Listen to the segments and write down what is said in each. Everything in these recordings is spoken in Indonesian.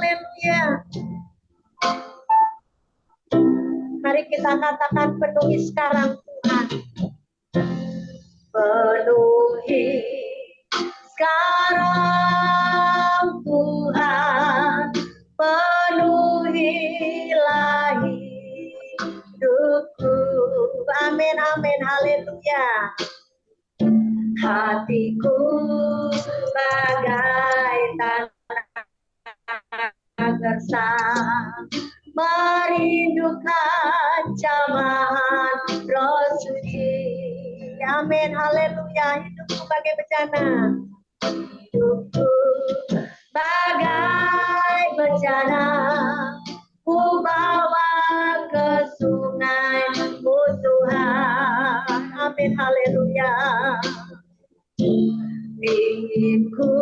haleluya. Mari kita katakan penuhi sekarang Tuhan. Penuhi sekarang Tuhan, penuhilah hidupku. Amin, amin, haleluya. Hatiku bagai tanah gersang, merindukan jamahan Roh Suci. Amin, haleluya. Hidupku bagai bejana, hidupku bagai bejana, ku bawa ke sungai-Mu Tuhan. Amin, haleluya. Inginku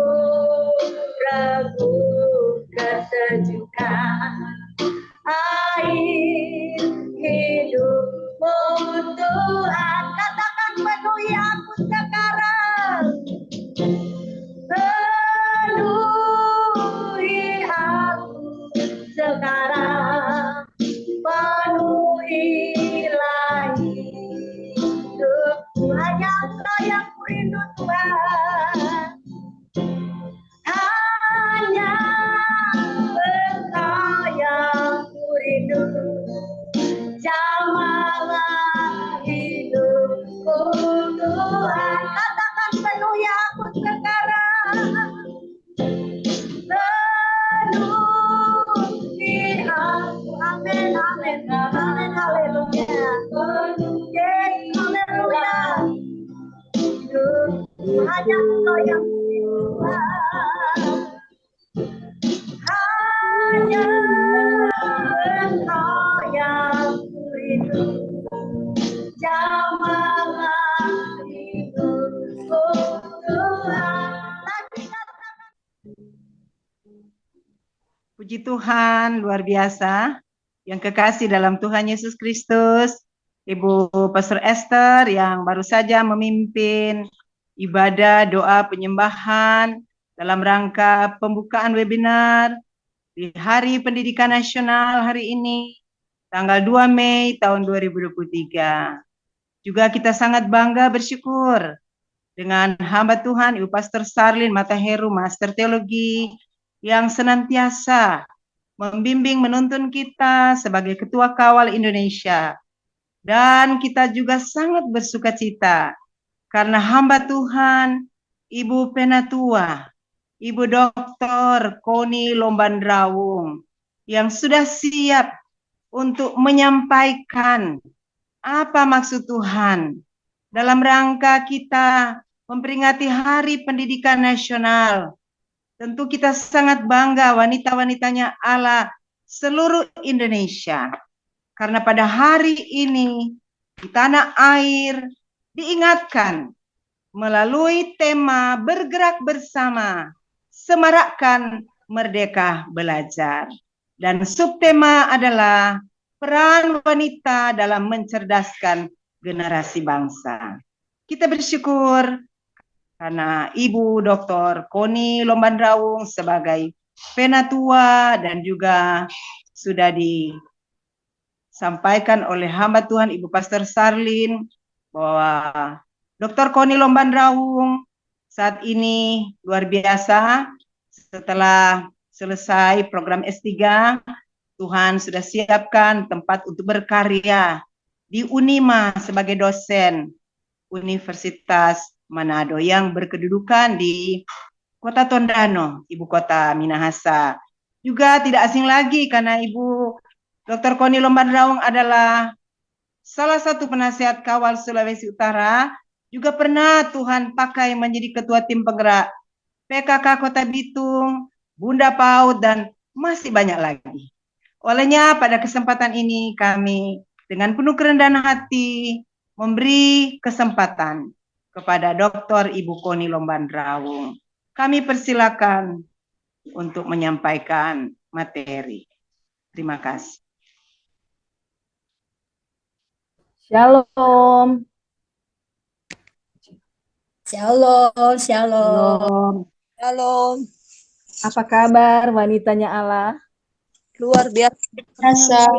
rebut kesejukan air hidup-Mu Tuhan. Katakan penuhi aku sekarang. Penuhi aku sekarang. Penuhilah hidupku. Hanya Engkau yang ku rindu Tuhan. Hanya Engkau yang ku rindu. Jamalah hidupku Tuhan. Katakan penuhi aku sekarang. Penuhi aku. Amin, amin, amin, haleluya. Haleluya. Hidupku hanya Engkau yang ku rindu Tuhan. Hanya Engkau yang ku rindu. Jamalah hidupku Tuhan. Puji Tuhan, luar biasa. Yang kekasih dalam Tuhan Yesus Kristus, Ibu Pastor Esther yang baru saja memimpin ibadah doa penyembahan dalam rangka pembukaan webinar di Hari Pendidikan Nasional hari ini, tanggal 2 Mei tahun 2023. Juga kita sangat bangga bersyukur dengan hamba Tuhan Ibu Pastor Sarlin Mataheru, Master Teologi, yang senantiasa membimbing menuntun kita sebagai Ketua Kawal Indonesia. Dan kita juga sangat bersukacita karena hamba Tuhan Ibu Penatua, Ibu Dr. Koni Lombandrawung, yang sudah siap untuk menyampaikan apa maksud Tuhan dalam rangka kita memperingati Hari Pendidikan Nasional. Tentu kita sangat bangga wanita-wanitanya Allah seluruh Indonesia. Karena pada hari ini di tanah air diingatkan melalui tema bergerak bersama, semarakkan merdeka belajar. Dan subtema adalah peran wanita dalam mencerdaskan generasi bangsa. Kita bersyukur karena Ibu Dr. Koni Lombandrawung sebagai penatua dan juga sudah disampaikan oleh hamba Tuhan Ibu Pastor Sarlin bahwa Dr. Koni Lombandrawung saat ini luar biasa setelah selesai program S3, Tuhan sudah siapkan tempat untuk berkarya di Unima sebagai dosen Universitas Manado yang berkedudukan di Kota Tondano, ibu kota Minahasa. Juga tidak asing lagi karena Ibu Dr. Koni Lombandrawung adalah salah satu penasihat kawal Sulawesi Utara, juga pernah Tuhan pakai menjadi ketua tim penggerak PKK Kota Bitung, Bunda PAUD, dan masih banyak lagi. Olehnya pada kesempatan ini kami dengan penuh kerendahan hati memberi kesempatan kepada Dr. Ibu Koni Lombandrawung. Kami persilakan untuk menyampaikan materi. Terima kasih. Shalom. Shalom, shalom. Shalom. Shalom. Apa kabar wanitanya Allah? Luar biasa.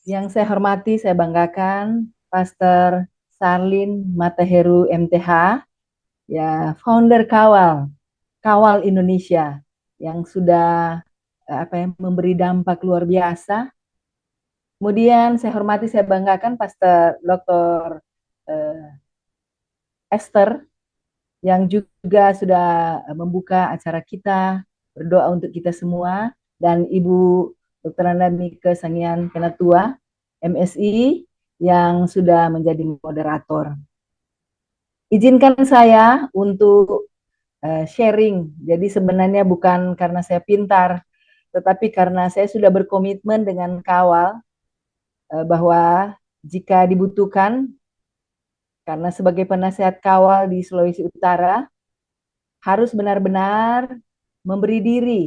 Yang saya hormati, saya banggakan Pastor Sarlin Mateheru MTH, ya founder Kawal Indonesia yang sudah memberi dampak luar biasa. Kemudian saya hormati, saya banggakan Pastor Dr. Esther yang juga sudah membuka acara kita, berdoa untuk kita semua, dan Ibu Dr. Nandamike Sangian Penatua, MSI, yang sudah menjadi moderator. Izinkan saya untuk sharing, jadi sebenarnya bukan karena saya pintar, tetapi karena saya sudah berkomitmen dengan Kawal, bahwa jika dibutuhkan, karena sebagai penasehat Kawal di Sulawesi Utara, harus benar-benar memberi diri.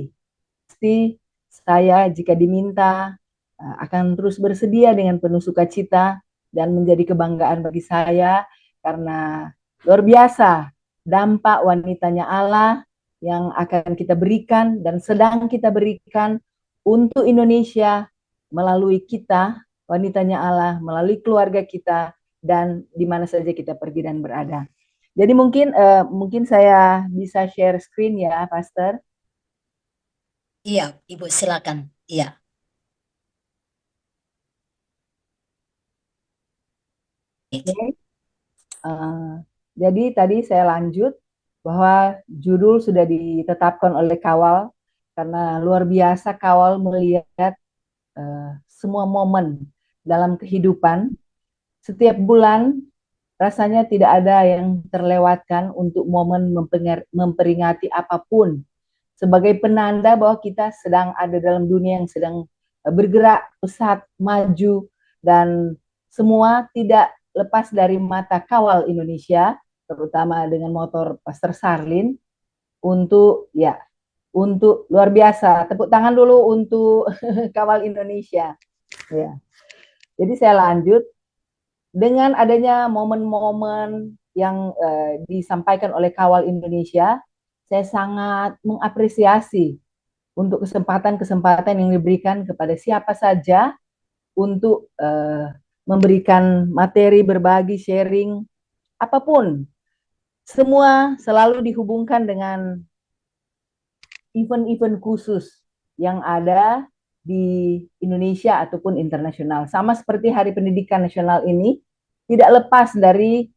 Pasti saya jika diminta akan terus bersedia dengan penuh sukacita dan menjadi kebanggaan bagi saya karena luar biasa dampak wanitanya Allah yang akan kita berikan dan sedang kita berikan untuk Indonesia melalui kita, wanitanya Allah, melalui keluarga kita, dan di mana saja kita pergi dan berada. Jadi mungkin saya bisa share screen ya, Pastor. Iya, Ibu silakan. Iya. Okay. Jadi tadi saya lanjut bahwa judul sudah ditetapkan oleh Kawal karena luar biasa Kawal melihat semua momen dalam kehidupan. Setiap bulan rasanya tidak ada yang terlewatkan untuk momen memperingati apapun sebagai penanda bahwa kita sedang ada dalam dunia yang sedang bergerak pesat maju dan semua tidak lepas dari mata Kawal Indonesia, terutama dengan motor Pastor Sarlin untuk luar biasa. Tepuk tangan dulu untuk Kawal Indonesia. Ya. Jadi saya lanjut dengan adanya momen-momen yang disampaikan oleh Kawal Indonesia, saya sangat mengapresiasi untuk kesempatan-kesempatan yang diberikan kepada siapa saja untuk memberikan materi, berbagi, sharing, apapun. Semua selalu dihubungkan dengan event-event khusus yang ada di Indonesia ataupun internasional. Sama seperti Hari Pendidikan Nasional ini, tidak lepas dari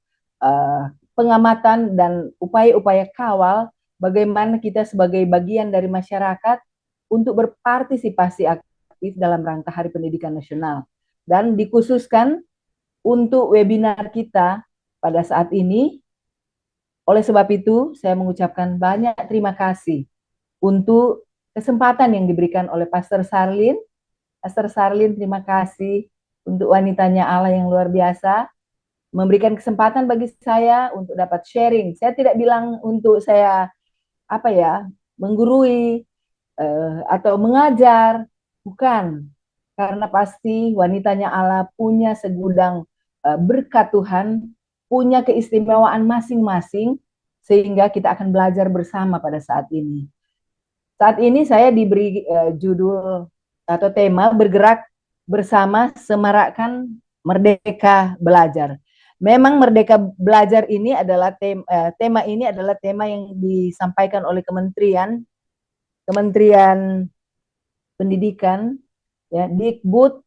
pengamatan dan upaya-upaya Kawal bagaimana kita sebagai bagian dari masyarakat untuk berpartisipasi aktif dalam rangka Hari Pendidikan Nasional. Dan dikhususkan untuk webinar kita pada saat ini. Oleh sebab itu, saya mengucapkan banyak terima kasih untuk kesempatan yang diberikan oleh Pastor Sarlin. Pastor Sarlin, terima kasih untuk wanitanya Allah yang luar biasa, memberikan kesempatan bagi saya untuk dapat sharing. Saya tidak bilang untuk saya menggurui atau mengajar, bukan. Karena pasti wanitanya Allah punya segudang berkat Tuhan, punya keistimewaan masing-masing, sehingga kita akan belajar bersama pada saat ini. Saat ini saya diberi judul atau tema bergerak bersama semarakkan Merdeka Belajar. Memang Merdeka Belajar ini adalah tema ini adalah tema yang disampaikan oleh Kementerian Pendidikan, ya, Dikbud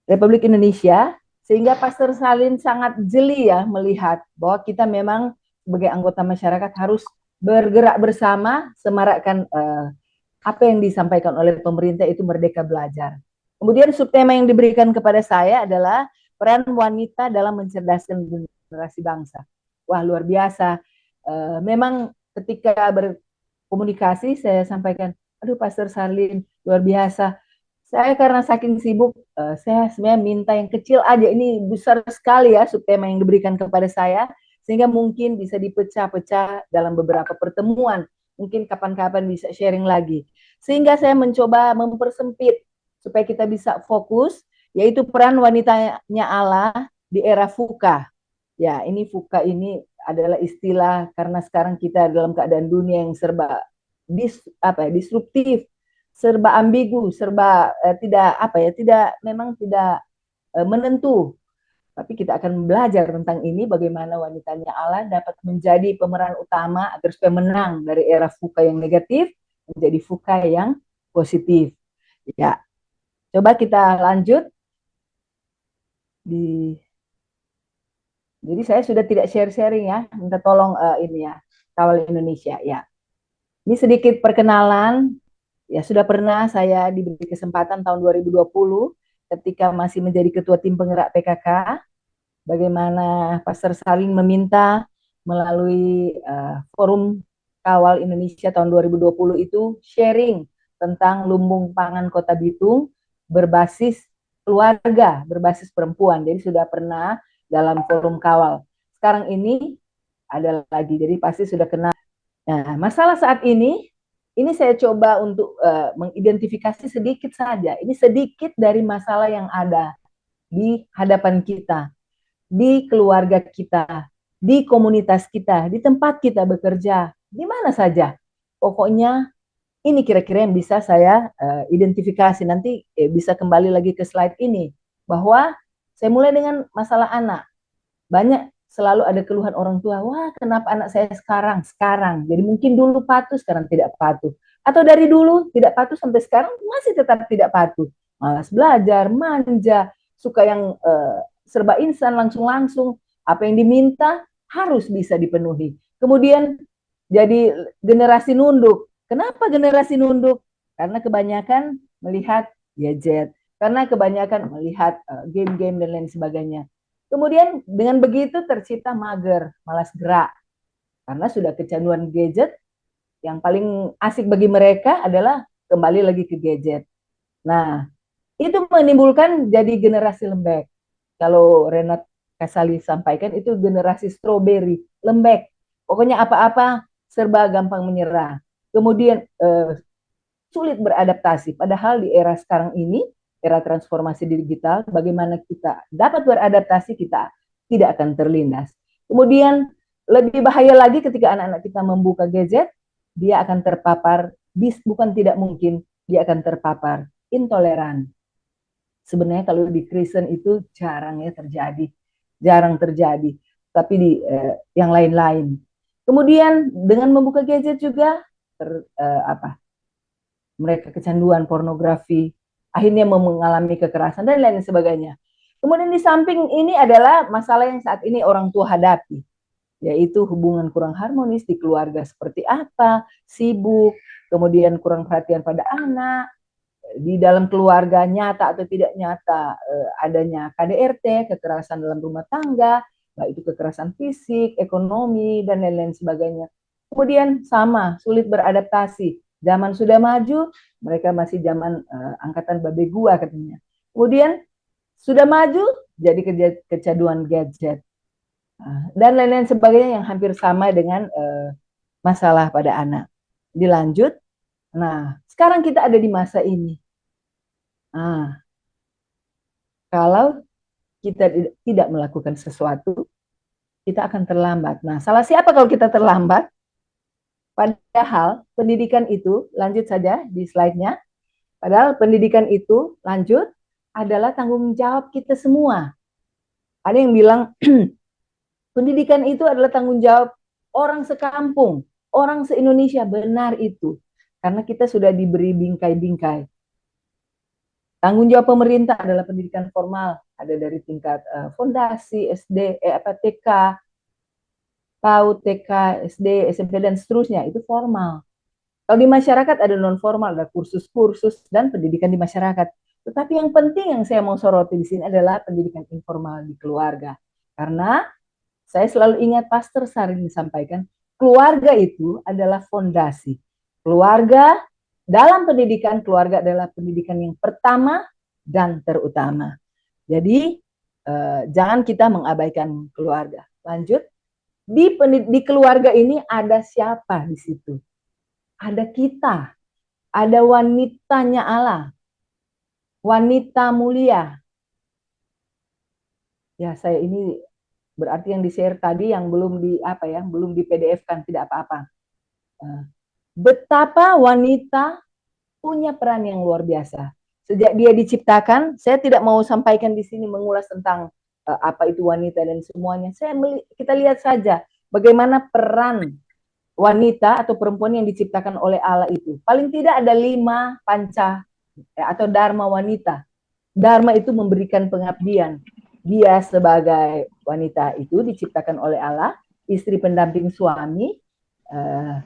Republik Indonesia, sehingga Pastor Sarlin sangat jeli ya melihat bahwa kita memang sebagai anggota masyarakat harus bergerak bersama semarakkan apa yang disampaikan oleh pemerintah itu Merdeka Belajar. Kemudian subtema yang diberikan kepada saya adalah peran wanita dalam mencerdaskan generasi bangsa. Wah, luar biasa. Memang ketika berkomunikasi saya sampaikan, aduh Pastor Sarlin luar biasa. Saya karena saking sibuk, saya sebenarnya minta yang kecil aja. Ini besar sekali ya subtema yang diberikan kepada saya, sehingga mungkin bisa dipecah-pecah dalam beberapa pertemuan. Mungkin kapan-kapan bisa sharing lagi. Sehingga saya mencoba mempersempit supaya kita bisa fokus, yaitu peran wanitanya Allah di era VUCA. Ya, ini fuka ini adalah istilah karena sekarang kita dalam keadaan dunia yang serba disruptif, serba ambigu, serba tidak apa ya, tidak memang tidak menentu. Tapi kita akan belajar tentang ini bagaimana wanitanya Allah dapat menjadi pemeran utama agar supaya menang dari era fuka yang negatif menjadi fuka yang positif. Ya, coba kita lanjut di. Jadi saya sudah tidak sharing ya, minta tolong ini ya, Kawal Indonesia ya. Ini sedikit perkenalan, ya sudah pernah saya diberi kesempatan tahun 2020 ketika masih menjadi ketua tim penggerak PKK, bagaimana Pastor Saling meminta melalui forum Kawal Indonesia tahun 2020 itu sharing tentang lumbung pangan Kota Bitung berbasis keluarga, berbasis perempuan. Jadi sudah pernah dalam forum Kawal. Sekarang ini ada lagi, jadi pasti sudah kenal. Nah, masalah saat ini saya coba untuk mengidentifikasi sedikit saja. Ini sedikit dari masalah yang ada di hadapan kita, di keluarga kita, di komunitas kita, di tempat kita bekerja, di mana saja. Pokoknya ini kira-kira yang bisa saya identifikasi. Nanti bisa kembali lagi ke slide ini. Bahwa saya mulai dengan masalah anak. Banyak selalu ada keluhan orang tua, wah kenapa anak saya sekarang. Jadi mungkin dulu patuh, sekarang tidak patuh. Atau dari dulu tidak patuh sampai sekarang masih tetap tidak patuh. Malas belajar, manja, suka yang serba instan, langsung-langsung. Apa yang diminta harus bisa dipenuhi. Kemudian jadi generasi nunduk. Kenapa generasi nunduk? Karena kebanyakan melihat gadget, karena kebanyakan melihat game-game dan lain sebagainya. Kemudian dengan begitu tercipta mager, malas gerak. Karena sudah kecanduan gadget, yang paling asik bagi mereka adalah kembali lagi ke gadget. Nah, itu menimbulkan jadi generasi lembek. Kalau Renat Kasali sampaikan itu generasi strawberry, lembek. Pokoknya apa-apa serba gampang menyerah. Kemudian sulit beradaptasi. Padahal di era sekarang ini, era transformasi digital, bagaimana kita dapat beradaptasi, kita tidak akan terlindas. Kemudian lebih bahaya lagi ketika anak-anak kita membuka gadget, dia akan terpapar, bukan tidak mungkin, dia akan terpapar intoleran. Sebenarnya kalau di Kristen itu jarang terjadi, tapi di yang lain-lain. Kemudian dengan membuka gadget juga mereka kecanduan pornografi, akhirnya mengalami kekerasan dan lain sebagainya. Kemudian di samping ini adalah masalah yang saat ini orang tua hadapi, yaitu hubungan kurang harmonis di keluarga seperti apa, sibuk, kemudian kurang perhatian pada anak, di dalam keluarga nyata atau tidak nyata adanya KDRT, kekerasan dalam rumah tangga, baik itu kekerasan fisik, ekonomi, dan lain-lain sebagainya. Kemudian sama, sulit beradaptasi. Zaman sudah maju, mereka masih zaman angkatan babe gua katanya. Kemudian sudah maju, jadi kecanduan gadget. Dan lain-lain sebagainya yang hampir sama dengan masalah pada anak. Dilanjut, nah sekarang kita ada di masa ini. Kalau kita tidak melakukan sesuatu, kita akan terlambat. Nah, salah siapa kalau kita terlambat? Padahal pendidikan itu, lanjut saja di slide-nya, padahal pendidikan itu, lanjut, adalah tanggung jawab kita semua. Ada yang bilang, pendidikan itu adalah tanggung jawab orang sekampung, orang se-Indonesia. Benar itu. Karena kita sudah diberi bingkai-bingkai. Tanggung jawab pemerintah adalah pendidikan formal, ada dari tingkat fondasi, SD, TK, PAUD, TK, SD, SMP, dan seterusnya, itu formal. Kalau di masyarakat ada non formal, ada kursus-kursus dan pendidikan di masyarakat. Tetapi yang penting yang saya mau soroti di sini adalah pendidikan informal di keluarga. Karena saya selalu ingat Pastor sering disampaikan, keluarga itu adalah fondasi. Keluarga dalam pendidikan, keluarga adalah pendidikan yang pertama dan terutama. Jadi jangan kita mengabaikan keluarga. Lanjut, di keluarga ini ada siapa di situ? Ada kita, ada wanitanya Allah, wanita mulia. Ya, saya ini Berarti yang di-share tadi yang belum di apa ya, belum di PDF-kan tidak apa-apa. Betapa wanita punya peran yang luar biasa. Sejak dia diciptakan, saya tidak mau sampaikan di sini mengulas tentang apa itu wanita dan semuanya. Kita lihat saja bagaimana peran wanita atau perempuan yang diciptakan oleh Allah itu. Paling tidak ada 5 panca atau dharma wanita. Dharma itu memberikan pengabdian. Dia sebagai wanita itu diciptakan oleh Allah, istri pendamping suami,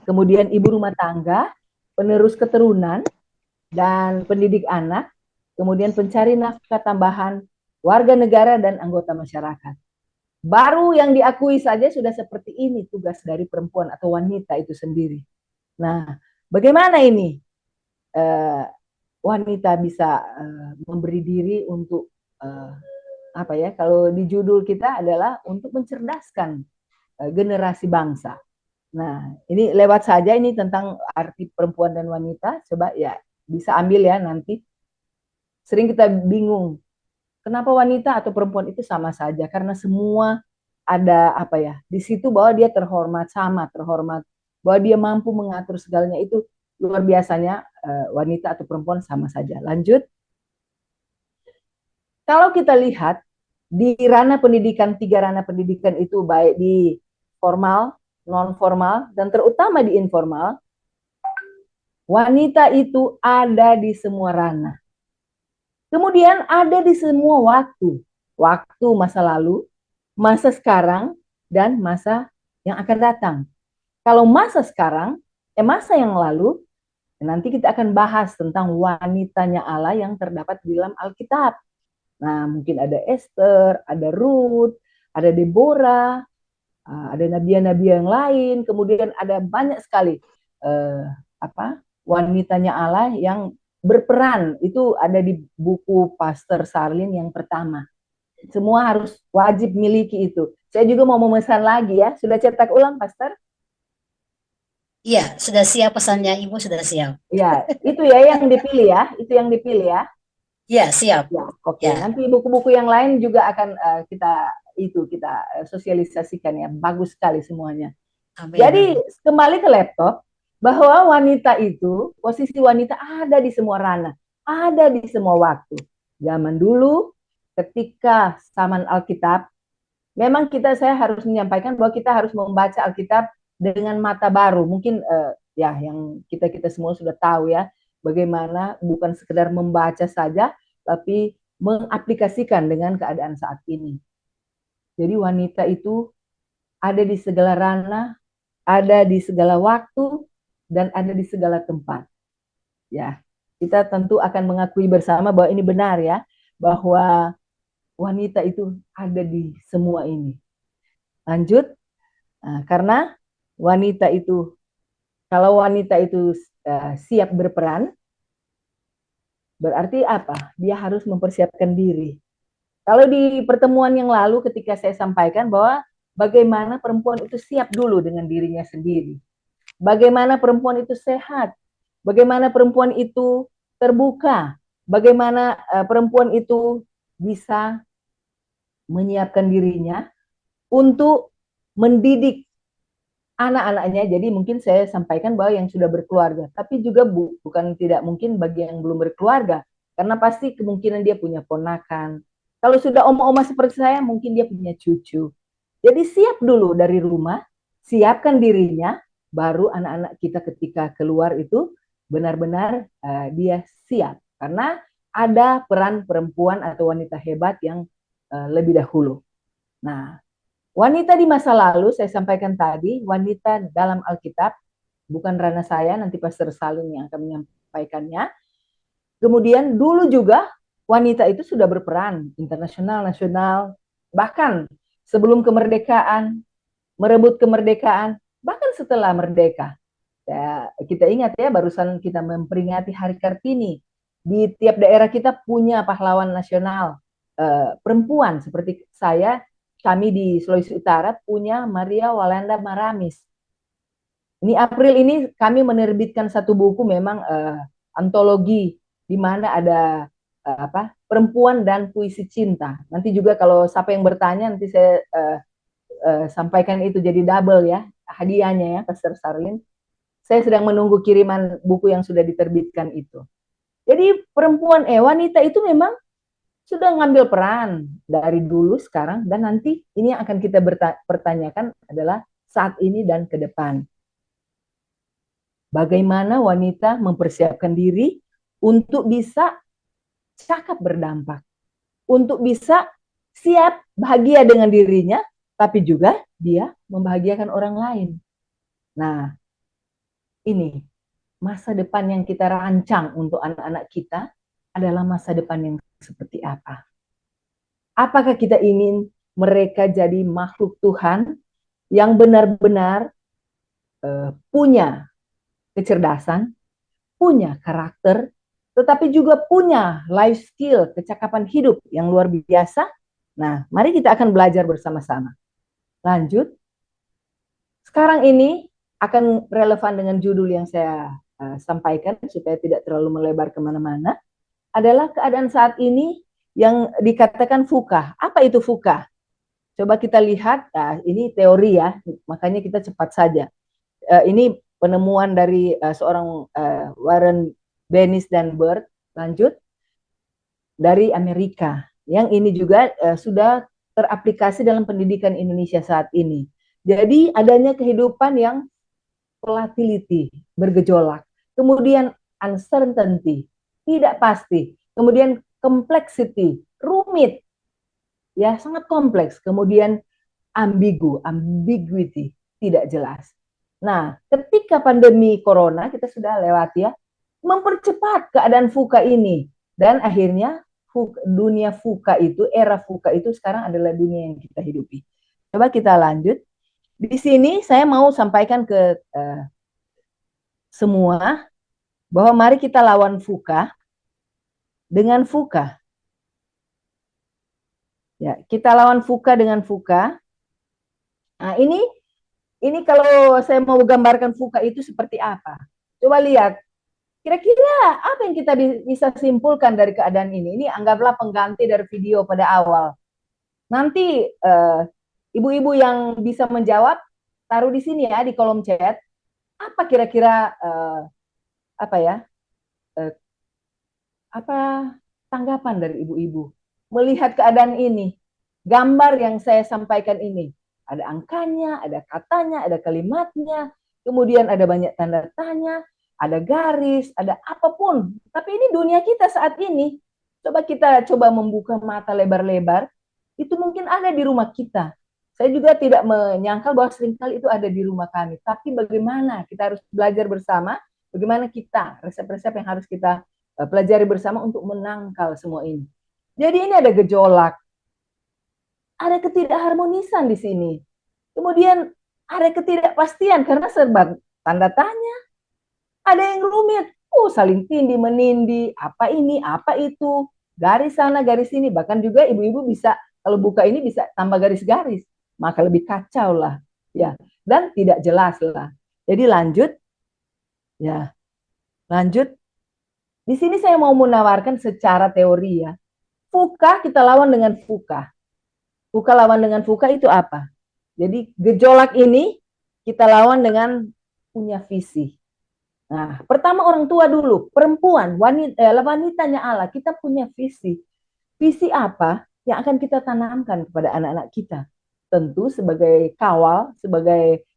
kemudian ibu rumah tangga, penerus keturunan, dan pendidik anak, kemudian pencari nafkah tambahan, warga negara, dan anggota masyarakat. Baru yang diakui saja sudah seperti ini tugas dari perempuan atau wanita itu sendiri. Nah, bagaimana ini wanita bisa memberi diri untuk apa ya? Kalau di judul kita adalah untuk mencerdaskan generasi bangsa. Nah, ini lewat saja ini tentang arti perempuan dan wanita. Coba ya bisa ambil ya nanti. Sering kita bingung, kenapa wanita atau perempuan itu sama saja? Karena semua ada apa ya? Di situ bahwa dia terhormat, sama terhormat, bahwa dia mampu mengatur segalanya itu luar biasanya wanita atau perempuan sama saja. Lanjut. Kalau kita lihat di ranah pendidikan, 3 ranah pendidikan itu baik di formal, non formal, dan terutama di informal, wanita itu ada di semua ranah. Kemudian ada di semua waktu. Waktu masa lalu, masa sekarang, dan masa yang akan datang. Kalau masa sekarang, masa yang lalu, nanti kita akan bahas tentang wanitanya Allah yang terdapat di dalam Alkitab. Nah, mungkin ada Esther, ada Ruth, ada Deborah, ada nabi-nabi yang lain, kemudian ada banyak sekali wanitanya Allah yang berperan. Itu ada di buku Pastor Sarlin yang pertama. Semua harus wajib miliki itu. Saya juga mau memesan lagi ya. Sudah cetak ulang, Pastor? Iya, sudah siap pesannya Ibu, sudah siap. Ya, itu ya yang dipilih ya. Itu yang dipilih ya. Iya, siap. Ya, oke. Ya. Nanti buku-buku yang lain juga akan kita sosialisasikan ya. Bagus sekali semuanya. Amin. Jadi kembali ke laptop, bahwa wanita itu, posisi wanita ada di semua ranah, ada di semua waktu. Zaman dulu, ketika zaman Alkitab, memang saya harus menyampaikan bahwa kita harus membaca Alkitab dengan mata baru. Mungkin ya yang kita semua sudah tahu ya, bagaimana bukan sekedar membaca saja, tapi mengaplikasikan dengan keadaan saat ini. Jadi wanita itu ada di segala ranah, ada di segala waktu, dan ada di segala tempat. Ya, kita tentu akan mengakui bersama bahwa ini benar ya, bahwa wanita itu ada di semua ini. Lanjut, karena wanita itu, kalau wanita itu siap berperan, berarti apa? Dia harus mempersiapkan diri. Kalau di pertemuan yang lalu ketika saya sampaikan bahwa bagaimana perempuan itu siap dulu dengan dirinya sendiri. Bagaimana perempuan itu sehat, bagaimana perempuan itu terbuka, bagaimana perempuan itu bisa menyiapkan dirinya untuk mendidik anak-anaknya. Jadi mungkin saya sampaikan bahwa yang sudah berkeluarga, tapi juga bukan tidak mungkin bagi yang belum berkeluarga, karena pasti kemungkinan dia punya ponakan. Kalau sudah oma-oma seperti saya, mungkin dia punya cucu. Jadi siap dulu dari rumah, siapkan dirinya, baru anak-anak kita ketika keluar itu benar-benar dia siap. Karena ada peran perempuan atau wanita hebat yang lebih dahulu. Nah, wanita di masa lalu, saya sampaikan tadi, wanita dalam Alkitab, bukan ranah saya, nanti Pastor Salim yang akan menyampaikannya. Kemudian dulu juga wanita itu sudah berperan internasional, nasional, bahkan sebelum kemerdekaan, merebut kemerdekaan, bahkan setelah merdeka. Ya, kita ingat ya, barusan kita memperingati Hari Kartini. Di tiap daerah kita punya pahlawan nasional perempuan seperti saya. Kami di Sulawesi Utara punya Maria Walanda Maramis. Ini April ini kami menerbitkan satu buku memang antologi di mana ada perempuan dan puisi cinta. Nanti juga kalau siapa yang bertanya nanti saya sampaikan itu jadi double ya hadiahnya ya, Pastor Sarlin. Saya sedang menunggu kiriman buku yang sudah diterbitkan itu. Jadi wanita itu memang sudah ngambil peran dari dulu, sekarang, dan nanti ini yang akan kita pertanyakan adalah saat ini dan ke depan. Bagaimana wanita mempersiapkan diri untuk bisa cakap berdampak, untuk bisa siap bahagia dengan dirinya, tapi juga dia membahagiakan orang lain. Nah, ini masa depan yang kita rancang untuk anak-anak kita adalah masa depan yang seperti apa? Apakah kita ingin mereka jadi makhluk Tuhan yang benar-benar punya kecerdasan, punya karakter, tetapi juga punya life skill, kecakapan hidup yang luar biasa? Nah, mari kita akan belajar bersama-sama. Lanjut. Sekarang ini akan relevan dengan judul yang saya sampaikan supaya tidak terlalu melebar kemana-mana. Adalah keadaan saat ini yang dikatakan fukah. Apa itu fukah? Coba kita lihat, ini teori ya, makanya kita cepat saja. Ini penemuan dari seorang Warren Bennis dan Bird. Lanjut, dari Amerika. Yang ini juga sudah teraplikasi dalam pendidikan Indonesia saat ini. Jadi adanya kehidupan yang volatility, bergejolak. Kemudian uncertainty, tidak pasti. Kemudian complexity, rumit, ya sangat kompleks. Kemudian ambiguity, tidak jelas. Nah, ketika pandemi corona kita sudah lewati ya, mempercepat keadaan fuka ini, dan akhirnya dunia fuka itu, era fuka itu sekarang adalah dunia yang kita hidupi. Coba kita lanjut. Di sini saya mau sampaikan ke semua bahwa mari kita lawan fuka dengan fuka. Ya, kita lawan fuka dengan fuka. Nah, ini kalau saya mau gambarkan fuka itu seperti apa? Coba lihat. Kira-kira apa yang kita bisa simpulkan dari keadaan ini? Ini anggaplah pengganti dari video pada awal. Nanti ibu-ibu yang bisa menjawab, taruh di sini ya, di kolom chat. Apa kira-kira apa tanggapan dari ibu-ibu melihat keadaan ini? Gambar yang saya sampaikan ini, ada angkanya, ada katanya, ada kalimatnya, kemudian ada banyak tanda tanya, ada garis, ada apapun. Tapi ini dunia kita saat ini. Coba kita membuka mata lebar-lebar, itu mungkin ada di rumah kita. Saya juga tidak menyangkal bahwa seringkali itu ada di rumah kami. Tapi bagaimana kita harus belajar bersama, bagaimana kita, resep-resep yang harus kita pelajari bersama untuk menangkal semua ini. Jadi ini ada gejolak, ada ketidakharmonisan di sini. Kemudian ada ketidakpastian karena serba tanda tanya. Ada yang rumit, saling tindih menindih, apa ini, apa itu, garis sana, garis sini. Bahkan juga ibu-ibu bisa, kalau buka ini bisa tambah garis-garis, maka lebih kacau lah, ya. Dan tidak jelas lah. Jadi lanjut, ya, lanjut. Di sini saya mau menawarkan secara teori ya. Fuka kita lawan dengan fuka. Fuka lawan dengan fuka itu apa? Jadi gejolak ini kita lawan dengan punya visi. Nah, pertama orang tua dulu, perempuan, wanitanya Allah, kita punya visi. Visi apa yang akan kita tanamkan kepada anak-anak kita? Tentu sebagai kawal,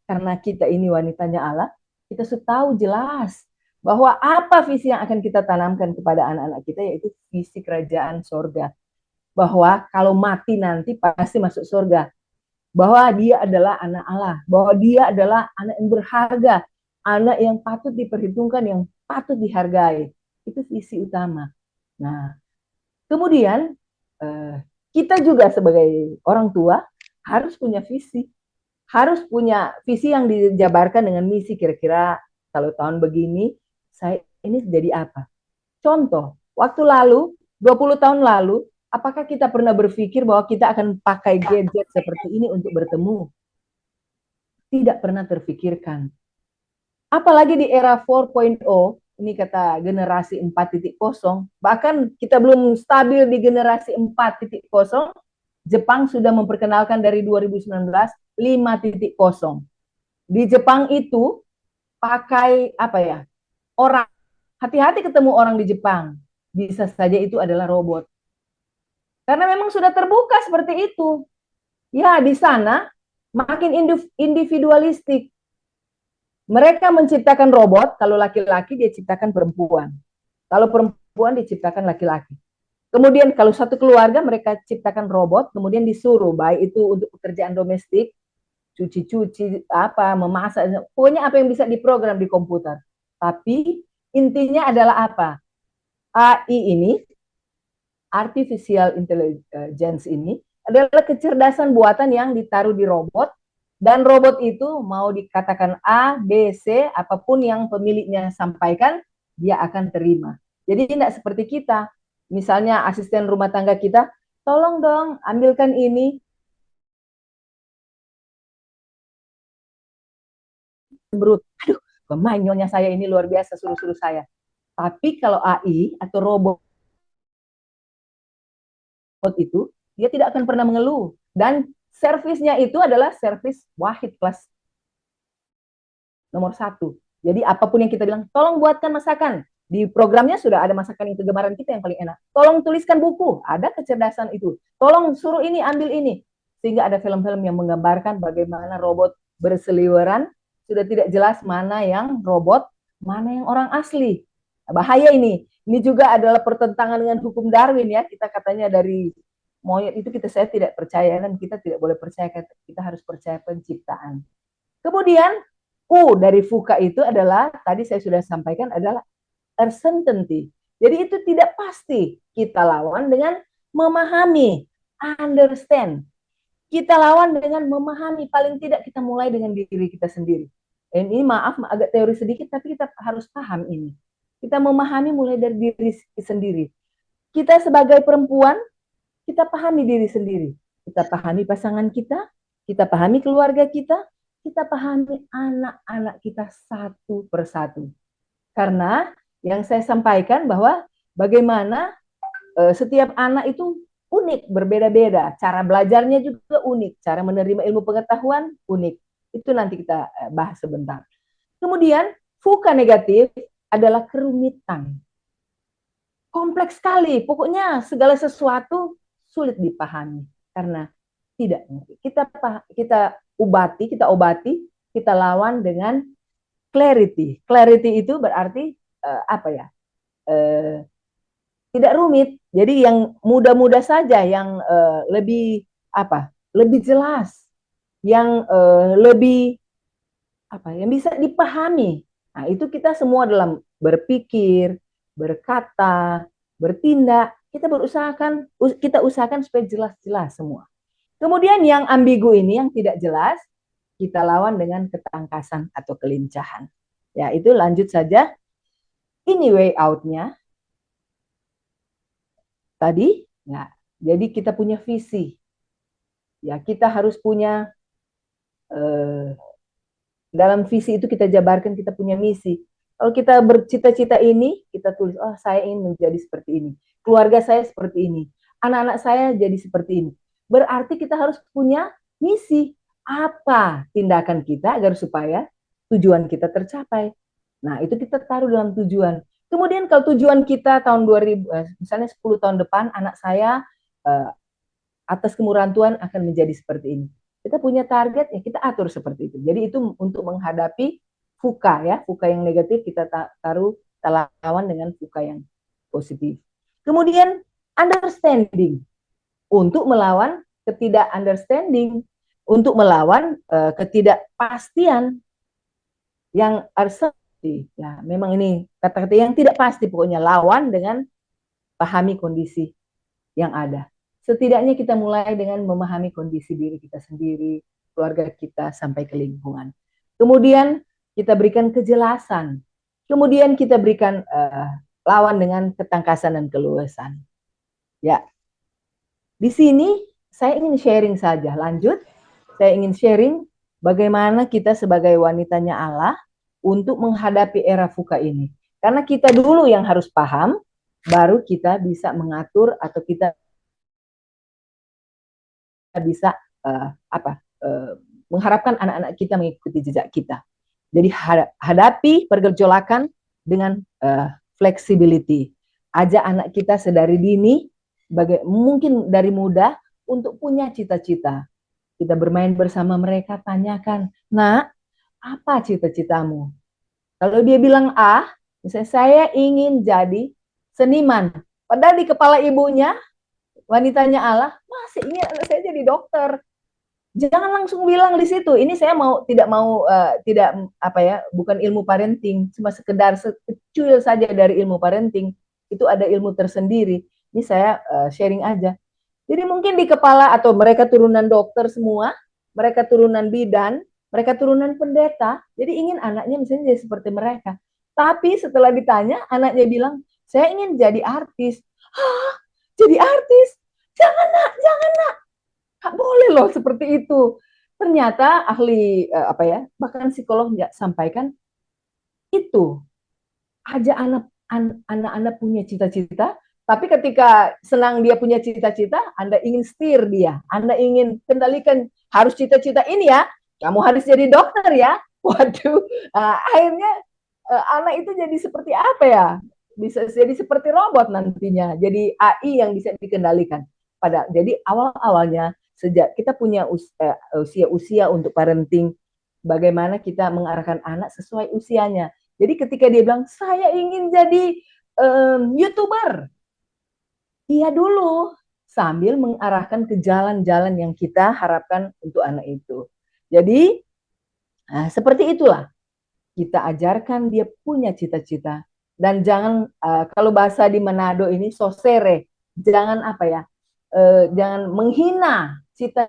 karena kita ini wanitanya Allah, kita sudah tahu jelas bahwa apa visi yang akan kita tanamkan kepada anak-anak kita, yaitu visi kerajaan sorga. Bahwa kalau mati nanti pasti masuk sorga. Bahwa dia adalah anak Allah, bahwa dia adalah anak yang berharga, anak yang patut diperhitungkan, yang patut dihargai. Itu visi utama. Nah, kemudian kita juga sebagai orang tua harus punya visi. Harus punya visi yang dijabarkan dengan misi. Kira-kira kalau tahun begini, saya ini jadi apa? Contoh, waktu lalu, 20 tahun lalu, apakah kita pernah berpikir bahwa kita akan pakai gadget seperti ini untuk bertemu? Tidak pernah terfikirkan. Apalagi di era 4.0, ini kata generasi 4.0, bahkan kita belum stabil di generasi 4.0, Jepang sudah memperkenalkan dari 2019 5.0. Di Jepang itu pakai apa ya? Orang, hati-hati ketemu orang di Jepang. Bisa saja itu adalah robot. Karena memang sudah terbuka seperti itu. Ya, di sana makin individualistik. Mereka menciptakan robot, kalau laki-laki dia ciptakan perempuan. Kalau perempuan diciptakan laki-laki. Kemudian kalau satu keluarga mereka ciptakan robot, kemudian disuruh, baik itu untuk pekerjaan domestik, cuci-cuci, apa, memasak, pokoknya apa yang bisa diprogram di komputer. Tapi intinya adalah apa? AI ini, artificial intelligence ini, adalah kecerdasan buatan yang ditaruh di robot, dan robot itu mau dikatakan A, B, C, apapun yang pemiliknya sampaikan, dia akan terima. Jadi tidak seperti kita. Misalnya asisten rumah tangga kita, tolong dong ambilkan ini. Berut, aduh, kemanyolnya saya ini luar biasa, suruh-suruh saya. Tapi kalau AI atau robot itu, dia tidak akan pernah mengeluh. Dan servisnya itu adalah servis wahid kelas nomor 1. Jadi apapun yang kita bilang, tolong buatkan masakan. Di programnya sudah ada masakan yang kegemaran kita yang paling enak. Tolong tuliskan buku, ada kecerdasan itu. Tolong suruh ini, ambil ini. Sehingga ada film-film yang menggambarkan bagaimana robot berseliweran, sudah tidak jelas mana yang robot, mana yang orang asli. Bahaya ini. Ini juga adalah pertentangan dengan hukum Darwin ya. Kita katanya dari monyet itu saya tidak percaya, dan kita tidak boleh percaya, kita harus percaya penciptaan. Kemudian U dari VUCA itu adalah, tadi saya sudah sampaikan, adalah uncertainty. Jadi itu tidak pasti. Kita lawan dengan memahami, understand. Kita lawan dengan memahami, paling tidak kita mulai dengan diri kita sendiri. Dan ini maaf agak teori sedikit, tapi kita harus paham ini. Kita memahami mulai dari diri sendiri. Kita sebagai perempuan, kita pahami diri sendiri. Kita pahami pasangan kita pahami keluarga kita pahami anak-anak kita satu persatu. Karena yang saya sampaikan bahwa bagaimana setiap anak itu unik, berbeda-beda. Cara belajarnya juga unik, cara menerima ilmu pengetahuan unik. Itu nanti kita bahas sebentar. Kemudian VUCA negatif adalah kerumitan. Kompleks sekali, pokoknya segala sesuatu sulit dipahami karena tidak ngerti. Kita obati, kita lawan dengan clarity. Clarity itu berarti apa ya? Tidak rumit. Jadi yang mudah-mudah saja, yang lebih apa? Lebih jelas, yang lebih apa? Yang bisa dipahami. Nah, itu kita semua dalam berpikir, berkata, bertindak, kita usahakan supaya jelas-jelas semua. Kemudian yang ambigu ini, yang tidak jelas, kita lawan dengan ketangkasan atau kelincahan. Ya, itu lanjut saja. Ini way out-nya. Tadi, ya, jadi kita punya visi. Ya, kita harus punya, dalam visi itu kita jabarkan kita punya misi. Kalau kita bercita-cita ini, kita tulis, oh saya ingin menjadi seperti ini. Keluarga saya seperti ini. Anak-anak saya jadi seperti ini. Berarti kita harus punya misi. Apa tindakan kita agar supaya tujuan kita tercapai. Nah, itu kita taruh dalam tujuan. Kemudian kalau tujuan kita tahun 2000, misalnya 10 tahun depan, anak saya atas kemurahan Tuhan akan menjadi seperti ini. Kita punya target, ya kita atur seperti itu. Jadi itu untuk menghadapi VUCA ya, VUCA yang negatif kita taruh, kita lawan dengan VUCA yang positif. Kemudian understanding, untuk melawan ketidak-understanding, untuk melawan ketidakpastian yang uncertainty. Ya, memang ini kata-kata yang tidak pasti, pokoknya lawan dengan pahami kondisi yang ada. Setidaknya kita mulai dengan memahami kondisi diri kita sendiri, keluarga kita, sampai ke lingkungan. Kemudian kita berikan kejelasan. Kemudian kita berikan lawan dengan ketangkasan dan keluasan. Ya, di sini saya ingin sharing saja. Lanjut, saya ingin sharing bagaimana kita sebagai wanitanya Allah untuk menghadapi era VUCA ini. Karena kita dulu yang harus paham, baru kita bisa mengatur atau kita bisa mengharapkan anak-anak kita mengikuti jejak kita. Jadi hadapi pergejolakan dengan flexibility. Ajak anak kita sedari dini, mungkin dari muda, untuk punya cita-cita. Kita bermain bersama mereka, tanyakan, "Nak, apa cita-citamu?" Kalau dia bilang A, misalnya saya ingin jadi seniman. Padahal di kepala ibunya, wanitanya Allah, masih ingin anak saya jadi dokter. Jangan langsung bilang di situ. Ini saya bukan ilmu parenting, cuma sekedar sekecil saja dari ilmu parenting. Itu ada ilmu tersendiri. Ini saya sharing aja. Jadi mungkin di kepala atau mereka turunan dokter semua, mereka turunan bidan, mereka turunan pendeta. Jadi ingin anaknya misalnya jadi seperti mereka. Tapi setelah ditanya, anaknya bilang, saya ingin jadi artis. Hah? Jadi artis? Jangan nak, jangan nak. Nggak boleh loh seperti itu. Ternyata ahli bahkan psikolog nggak sampaikan itu. Aja anak-anak punya cita-cita, tapi ketika senang dia punya cita-cita, Anda ingin setir dia, Anda ingin kendalikan, harus cita-cita ini ya, kamu harus jadi dokter ya. Waduh, akhirnya anak itu jadi seperti apa ya? Bisa jadi seperti robot nantinya, jadi AI yang bisa dikendalikan. Jadi awal-awalnya sejak kita punya usia untuk parenting, bagaimana kita mengarahkan anak sesuai usianya. Jadi ketika dia bilang, saya ingin jadi YouTuber, iya dulu, sambil mengarahkan ke jalan-jalan yang kita harapkan untuk anak itu. Jadi, seperti itulah. Kita ajarkan dia punya cita-cita. Dan jangan, kalau bahasa di Manado ini, sosere. Jangan jangan menghina cita.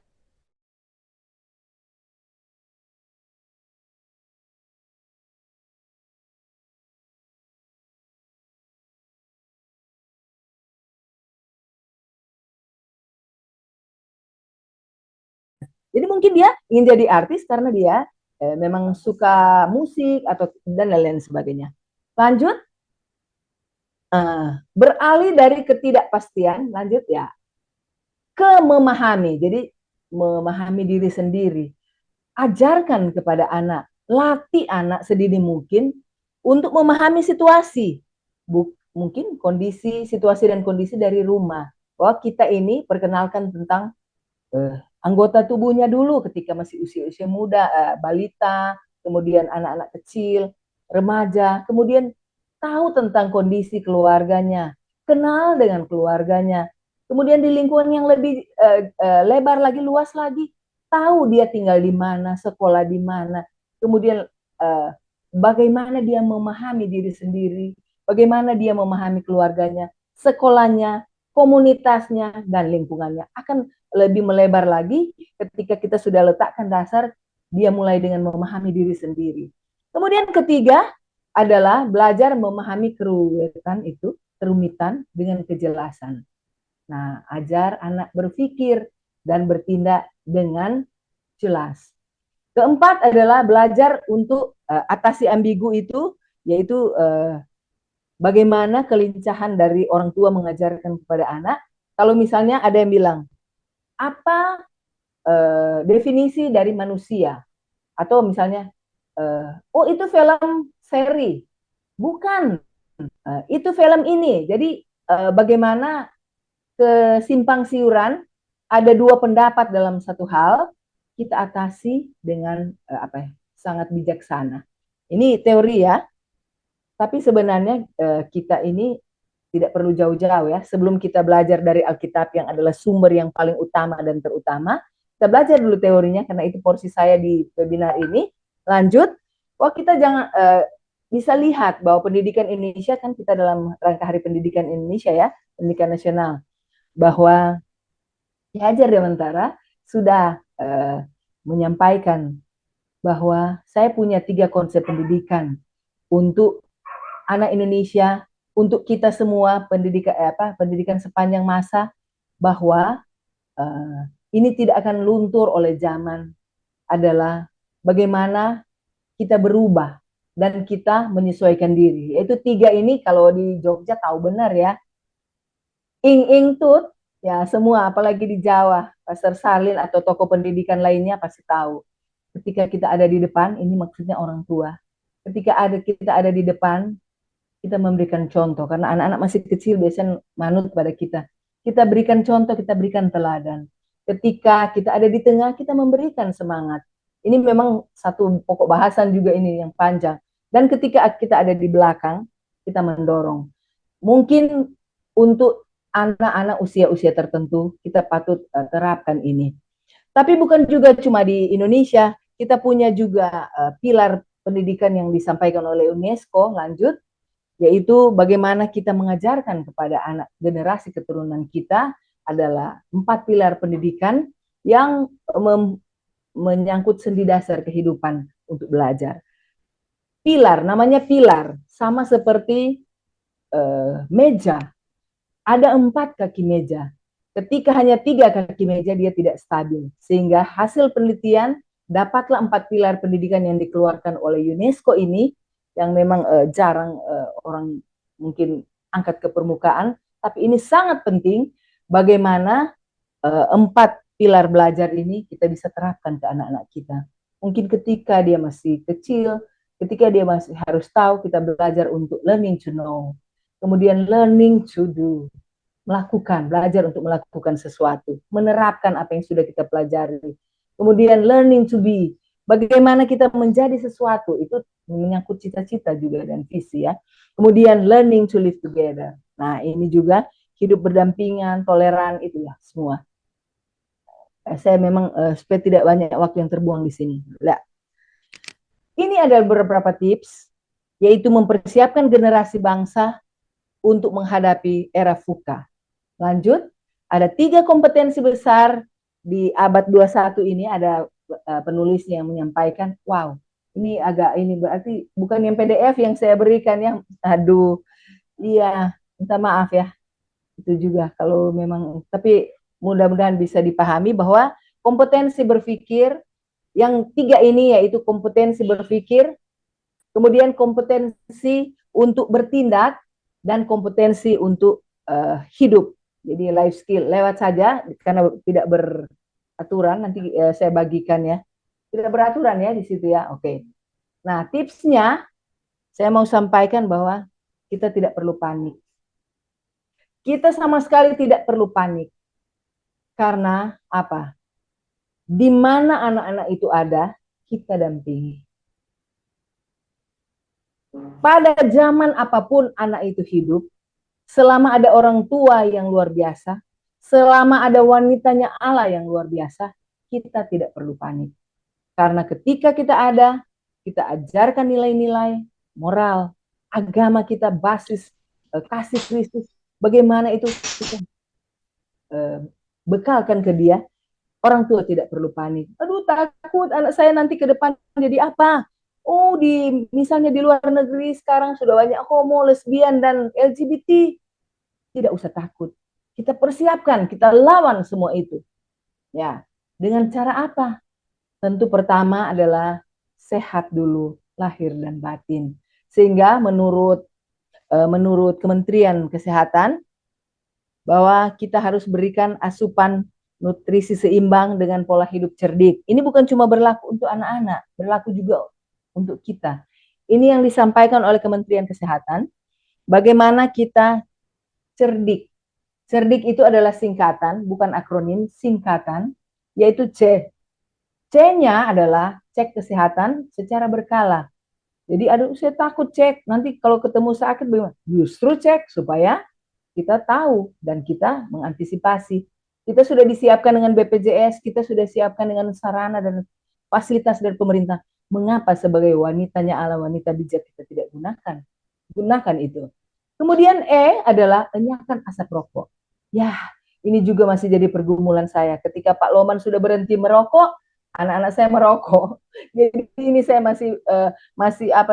Jadi mungkin dia ingin jadi artis karena dia memang suka musik atau dan lain-lain sebagainya. Lanjut, beralih dari ketidakpastian, lanjut ya, ke memahami. Jadi memahami diri sendiri. Ajarkan kepada anak, latih anak sedini mungkin untuk memahami situasi. Mungkin situasi dan kondisi dari rumah. Bahwa kita ini perkenalkan tentang anggota tubuhnya dulu ketika masih usia-usia muda, balita, kemudian anak-anak kecil, remaja, kemudian tahu tentang kondisi keluarganya, kenal dengan keluarganya, kemudian di lingkungan yang lebih lebar lagi, luas lagi, tahu dia tinggal di mana, sekolah di mana, kemudian bagaimana dia memahami diri sendiri, bagaimana dia memahami keluarganya, sekolahnya, komunitasnya, dan lingkungannya. Akan lebih melebar lagi ketika kita sudah letakkan dasar, dia mulai dengan memahami diri sendiri. Kemudian ketiga adalah belajar memahami kerumitan dengan kejelasan. Nah, ajar anak berpikir dan bertindak dengan jelas. Keempat adalah belajar untuk atasi ambigu itu, yaitu bagaimana kelincahan dari orang tua mengajarkan kepada anak. Kalau misalnya ada yang bilang, apa definisi dari manusia? Atau misalnya, oh itu film seri. Bukan, itu film ini. Jadi bagaimana kesimpang siuran, ada dua pendapat dalam satu hal, kita atasi dengan sangat bijaksana. Ini teori ya, tapi sebenarnya kita ini tidak perlu jauh-jauh ya. Sebelum kita belajar dari Alkitab yang adalah sumber yang paling utama dan terutama, kita belajar dulu teorinya karena itu porsi saya di webinar ini. Lanjut, kita jangan bisa lihat bahwa pendidikan Indonesia, kan kita dalam rangka Hari Pendidikan Indonesia ya, pendidikan nasional, bahwa Ki Hajar Dewantara sudah menyampaikan bahwa saya punya 3 konsep pendidikan untuk anak Indonesia, untuk kita semua, pendidikan sepanjang masa, bahwa ini tidak akan luntur oleh zaman, adalah bagaimana kita berubah dan kita menyesuaikan diri. Yaitu 3 ini kalau di Jogja tahu benar ya. Ing ing tut, Ya, semua, apalagi di Jawa, Pastor Salin atau tokoh pendidikan lainnya pasti tahu. Ketika kita ada di depan, ini maksudnya orang tua. Ketika kita ada di depan, kita memberikan contoh. Karena anak-anak masih kecil biasanya manut pada kita. Kita berikan contoh, kita berikan teladan. Ketika kita ada di tengah, kita memberikan semangat. Ini memang satu pokok bahasan juga ini yang panjang. Dan ketika kita ada di belakang, kita mendorong. Mungkin untuk anak-anak usia-usia tertentu, kita patut terapkan ini. Tapi bukan juga cuma di Indonesia, kita punya juga pilar pendidikan yang disampaikan oleh UNESCO, lanjut, yaitu bagaimana kita mengajarkan kepada anak generasi keturunan kita adalah 4 pilar pendidikan yang menyangkut sendi dasar kehidupan untuk belajar. Pilar, namanya pilar, sama seperti meja. Ada 4 kaki meja. Ketika hanya 3 kaki meja, dia tidak stabil. Sehingga hasil penelitian, dapatlah 4 pilar pendidikan yang dikeluarkan oleh UNESCO ini, yang memang jarang orang mungkin angkat ke permukaan, tapi ini sangat penting bagaimana 4 pilar belajar ini kita bisa terapkan ke anak-anak kita. Mungkin ketika dia masih kecil, ketika dia masih harus tahu, kita belajar untuk learning to know, kemudian learning to do, belajar untuk melakukan sesuatu, menerapkan apa yang sudah kita pelajari. Kemudian learning to be, bagaimana kita menjadi sesuatu, itu menyangkut cita-cita juga dan visi ya. Kemudian learning to live together. Nah, ini juga hidup berdampingan, toleran, itu ya semua. Saya memang supaya tidak banyak waktu yang terbuang di sini. Nah, ini ada beberapa tips, yaitu mempersiapkan generasi bangsa untuk menghadapi era VUCA. Lanjut, ada 3 kompetensi besar di abad 21 ini, ada penulis yang menyampaikan, wow, ini berarti bukan yang PDF yang saya berikan ya, aduh, iya, minta maaf ya, itu juga kalau memang, tapi mudah-mudahan bisa dipahami bahwa kompetensi berpikir, yang 3 ini yaitu kompetensi berpikir, kemudian kompetensi untuk bertindak, dan kompetensi untuk hidup. Jadi life skill, lewat saja karena tidak beraturan, nanti saya bagikan ya. Tidak beraturan ya di situ ya, oke. Nah, tipsnya saya mau sampaikan bahwa kita tidak perlu panik. Kita sama sekali tidak perlu panik. Karena apa? Di mana anak-anak itu ada, kita dampingi. Pada zaman apapun anak itu hidup, selama ada orang tua yang luar biasa, selama ada wanitanya Allah yang luar biasa, kita tidak perlu panik. Karena ketika kita ada, kita ajarkan nilai-nilai moral, agama kita basis kasih Kristus, bagaimana itu kita bekalkan ke dia, orang tua tidak perlu panik. Aduh, takut anak saya nanti ke depan jadi apa? Oh, misalnya di luar negeri sekarang sudah banyak homo, lesbian, dan LGBT. Tidak usah takut. Kita persiapkan, kita lawan semua itu. Ya, dengan cara apa? Tentu pertama adalah sehat dulu, lahir dan batin. Sehingga menurut Kementerian Kesehatan, bahwa kita harus berikan asupan nutrisi seimbang dengan pola hidup cerdik. Ini bukan cuma berlaku untuk anak-anak, berlaku juga untuk kita. Ini yang disampaikan oleh Kementerian Kesehatan, bagaimana kita cerdik. Cerdik itu adalah singkatan, bukan akronim, singkatan, yaitu C. C-nya adalah cek kesehatan secara berkala. Jadi, aduh saya takut cek, nanti kalau ketemu sakit bagaimana? Justru cek supaya kita tahu dan kita mengantisipasi. Kita sudah disiapkan dengan BPJS, kita sudah siapkan dengan sarana dan fasilitas dari pemerintah. Mengapa sebagai wanitanya Allah, wanita bijak kita tidak gunakan? Gunakan itu. Kemudian E adalah enyahkan asap rokok. Ya, ini juga masih jadi pergumulan saya. Ketika Pak Loman sudah berhenti merokok, anak-anak saya merokok. Jadi ini saya masih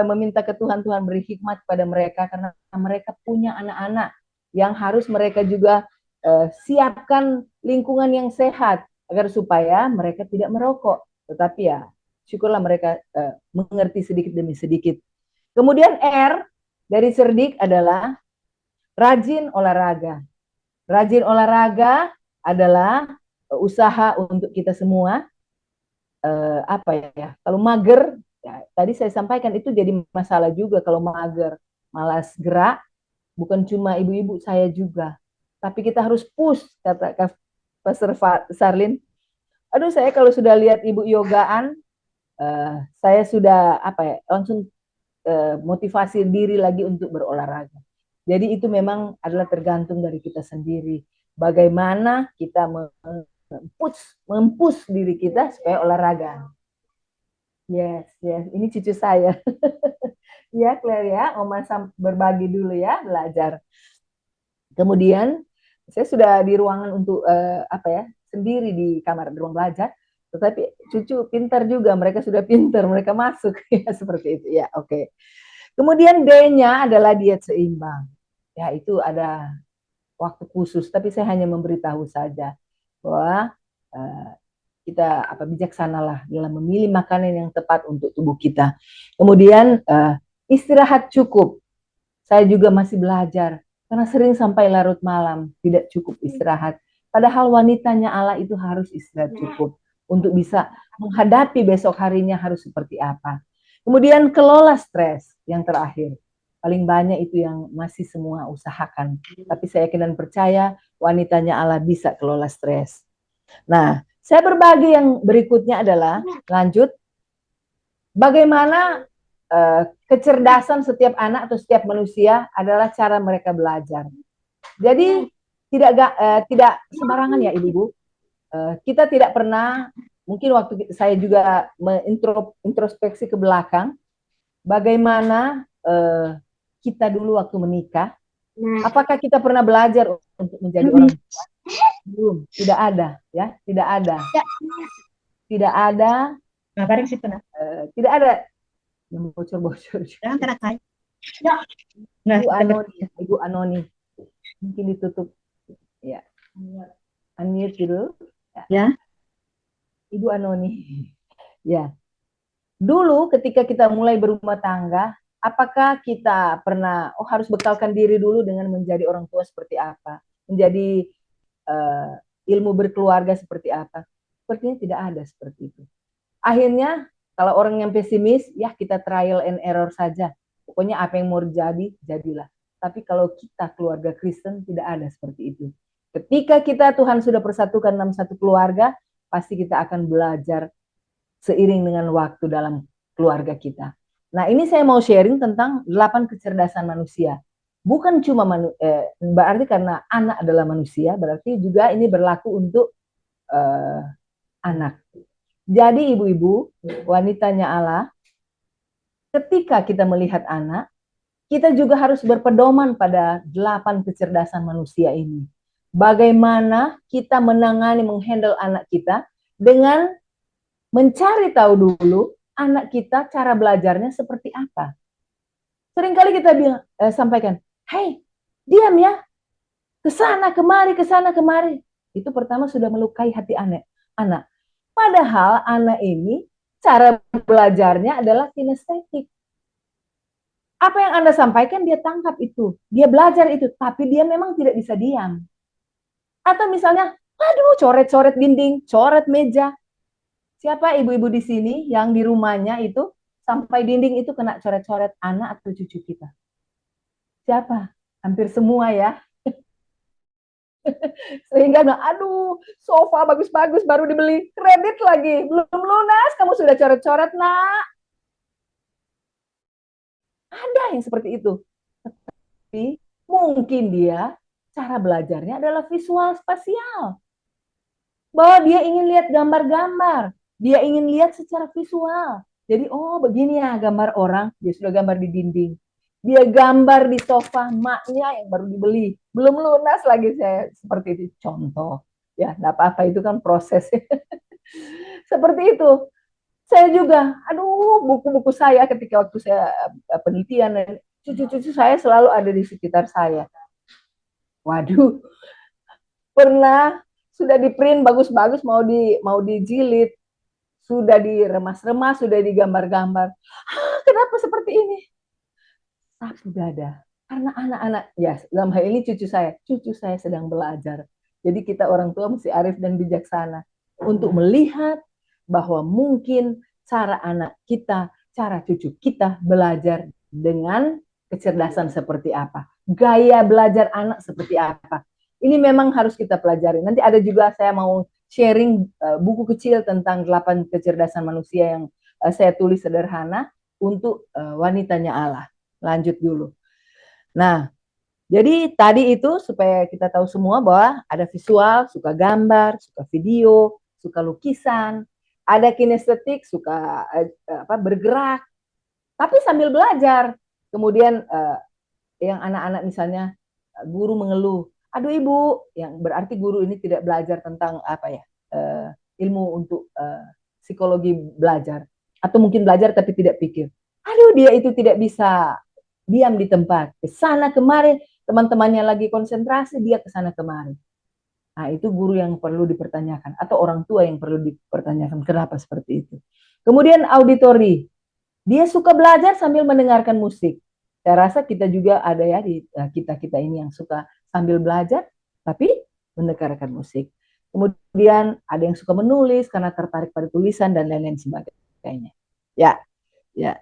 meminta ke Tuhan beri hikmat kepada mereka, karena mereka punya anak-anak yang harus mereka juga siapkan lingkungan yang sehat agar supaya mereka tidak merokok. Tetapi ya syukurlah mereka mengerti sedikit demi sedikit. Kemudian R dari cerdik adalah rajin olahraga. Rajin olahraga adalah usaha untuk kita semua. Apa ya? Kalau mager, ya, tadi saya sampaikan itu jadi masalah juga kalau mager, malas gerak. Bukan cuma ibu-ibu, saya juga. Tapi kita harus push, kata Pastor Sarlin. Aduh, saya kalau sudah lihat ibu yogaan, saya sudah apa ya, langsung motivasi diri lagi untuk berolahraga. Jadi itu memang adalah tergantung dari kita sendiri. Bagaimana kita mempush diri kita supaya olahraga. Yes, yes. Ini cucu saya. Ya, Claire ya. Oma berbagi dulu ya, belajar. Kemudian saya sudah di ruangan untuk apa ya, sendiri di kamar, di ruang belajar. Tetapi cucu pintar juga, mereka sudah pintar, mereka masuk ya seperti itu ya. Oke. Kemudian D-nya adalah diet seimbang. Ya, itu ada waktu khusus, tapi saya hanya memberitahu saja bahwa kita bijaksanalah dalam memilih makanan yang tepat untuk tubuh kita. Kemudian istirahat cukup. Saya juga masih belajar karena sering sampai larut malam tidak cukup istirahat. Padahal wanitanya Allah itu harus istirahat cukup untuk bisa menghadapi besok harinya harus seperti apa. Kemudian kelola stres yang terakhir. Paling banyak itu yang masih semua usahakan. Tapi saya yakin dan percaya wanitanya Allah bisa kelola stres. Nah, saya berbagi yang berikutnya adalah lanjut. Bagaimana kecerdasan setiap anak atau setiap manusia adalah cara mereka belajar. Jadi tidak sembarangan ya ibu-ibu. Kita tidak pernah, mungkin waktu saya juga introspeksi ke belakang, bagaimana kita dulu waktu menikah, apakah kita pernah belajar untuk menjadi orang tua? Belum, tidak ada ya, tidak ada. Tidak ada. Tidak ada yang bocor-bocor. Ibu Anoni, mungkin ditutup ya. Unmute dulu. Ya. Ibu Anoni. Ya. Dulu ketika kita mulai berumah tangga, apakah kita pernah harus bekalkan diri dulu dengan menjadi orang tua seperti apa? Menjadi ilmu berkeluarga seperti apa? Sepertinya tidak ada seperti itu. Akhirnya kalau orang yang pesimis, ya kita trial and error saja. Pokoknya apa yang mau jadi, jadilah. Tapi kalau kita keluarga Kristen, tidak ada seperti itu. Ketika kita Tuhan sudah persatukan dalam satu keluarga, pasti kita akan belajar seiring dengan waktu dalam keluarga kita. Nah, ini saya mau sharing tentang 8 kecerdasan manusia. Bukan cuma berarti karena anak adalah manusia, berarti juga ini berlaku untuk anak. Jadi ibu-ibu, wanitanya Allah, ketika kita melihat anak, kita juga harus berpedoman pada 8 kecerdasan manusia ini. Bagaimana kita menangani, menghandle anak kita dengan mencari tahu dulu anak kita cara belajarnya seperti apa. Seringkali kita sampaikan, hey, diam ya, kesana kemari. Itu pertama sudah melukai hati anak. Padahal anak ini cara belajarnya adalah kinestetik. Apa yang Anda sampaikan dia tangkap itu, dia belajar itu, tapi dia memang tidak bisa diam. Atau misalnya, aduh coret-coret dinding, coret meja. Siapa ibu-ibu di sini yang di rumahnya itu sampai dinding itu kena coret-coret anak atau cucu kita? Siapa? Hampir semua ya. Sehingga aduh sofa bagus-bagus baru dibeli, kredit lagi belum lunas kamu sudah coret-coret nak. Ada yang seperti itu. Tapi mungkin dia cara belajarnya adalah visual spasial, bahwa dia ingin lihat gambar-gambar, dia ingin lihat secara visual. Jadi begini ya gambar orang, dia sudah gambar di dinding, dia gambar di sofa maknya yang baru dibeli, belum lunas lagi. Saya seperti itu contoh ya, nggak apa-apa, itu kan proses. Seperti itu. Saya juga, buku-buku saya ketika waktu saya penelitian, cucu-cucu saya selalu ada di sekitar saya. Waduh, pernah sudah di print bagus-bagus, mau dijilid, sudah diremas-remas, sudah digambar-gambar. Kenapa seperti ini? Sapu dada. Karena anak-anak, ya dalam hal ini cucu saya sedang belajar. Jadi kita orang tua mesti arif dan bijaksana untuk melihat bahwa mungkin cara anak kita, cara cucu kita belajar dengan kecerdasan seperti apa, gaya belajar anak seperti apa. Ini memang harus kita pelajari. Nanti ada juga saya mau sharing buku kecil tentang 8 kecerdasan manusia yang saya tulis sederhana untuk wanitanya Allah. Lanjut dulu. Nah, jadi tadi itu supaya kita tahu semua bahwa ada visual, suka gambar, suka video, suka lukisan, ada kinestetik, suka bergerak, tapi sambil belajar. Kemudian yang anak-anak misalnya guru mengeluh, aduh ibu, yang berarti guru ini tidak belajar tentang ilmu untuk psikologi belajar, atau mungkin belajar tapi tidak pikir. Aduh dia itu tidak bisa diam di tempat, ke sana kemari, teman-temannya lagi konsentrasi, dia ke sana kemari. Nah, itu guru yang perlu dipertanyakan, atau orang tua yang perlu dipertanyakan kenapa seperti itu. Kemudian auditori, dia suka belajar sambil mendengarkan musik. Saya rasa kita juga ada ya di kita-kita ini yang suka sambil belajar, tapi mendengarkan musik. Kemudian ada yang suka menulis karena tertarik pada tulisan dan lain-lain sebagainya. Ya, ya.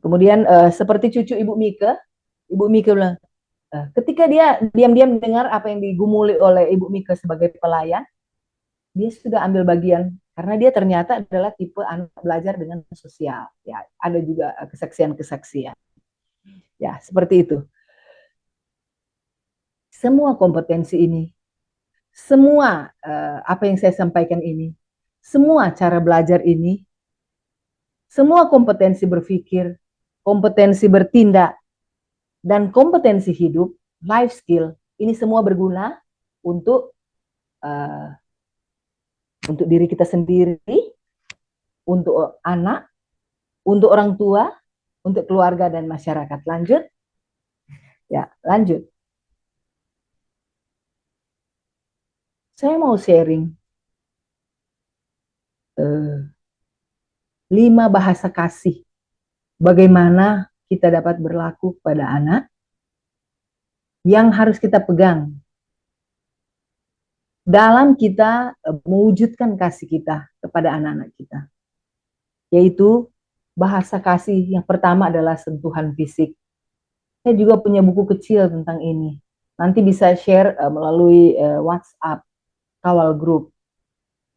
Kemudian seperti cucu Ibu Mika bilang, ketika dia diam-diam dengar apa yang digumuli oleh Ibu Mika sebagai pelayan, dia sudah ambil bagian karena dia ternyata adalah tipe anak belajar dengan sosial. Ya, ada juga kesaksian-kesaksian. Ya, seperti itu. Semua kompetensi ini, semua apa yang saya sampaikan ini, semua cara belajar ini, semua kompetensi berpikir, kompetensi bertindak, dan kompetensi hidup, life skill, ini semua berguna untuk diri kita sendiri, untuk anak, untuk orang tua, untuk keluarga dan masyarakat. Lanjut. Ya, lanjut. Saya mau sharing 5 bahasa kasih. Bagaimana kita dapat berlaku pada anak yang harus kita pegang dalam kita mewujudkan kasih kita kepada anak-anak kita. Yaitu bahasa kasih yang pertama adalah sentuhan fisik. Saya juga punya buku kecil tentang ini. Nanti bisa share melalui WhatsApp kawal grup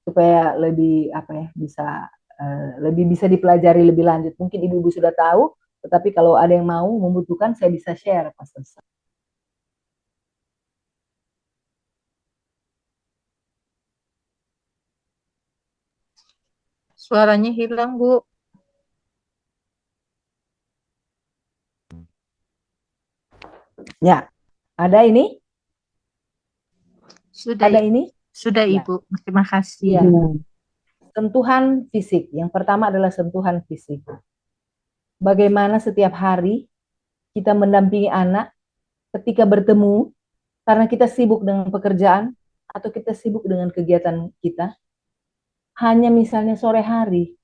supaya lebih lebih bisa dipelajari lebih lanjut. Mungkin ibu-ibu sudah tahu, tetapi kalau ada yang mau membutuhkan saya bisa share, Pastor. Suaranya hilang, Bu. Ya, ada ini? Sudah, Ada ini? sudah Ya. Ibu. Terima kasih. Ya. Sentuhan fisik. Yang pertama adalah sentuhan fisik. Bagaimana setiap hari kita mendampingi anak ketika bertemu, karena kita sibuk dengan pekerjaan atau kita sibuk dengan kegiatan kita, hanya misalnya sore hari,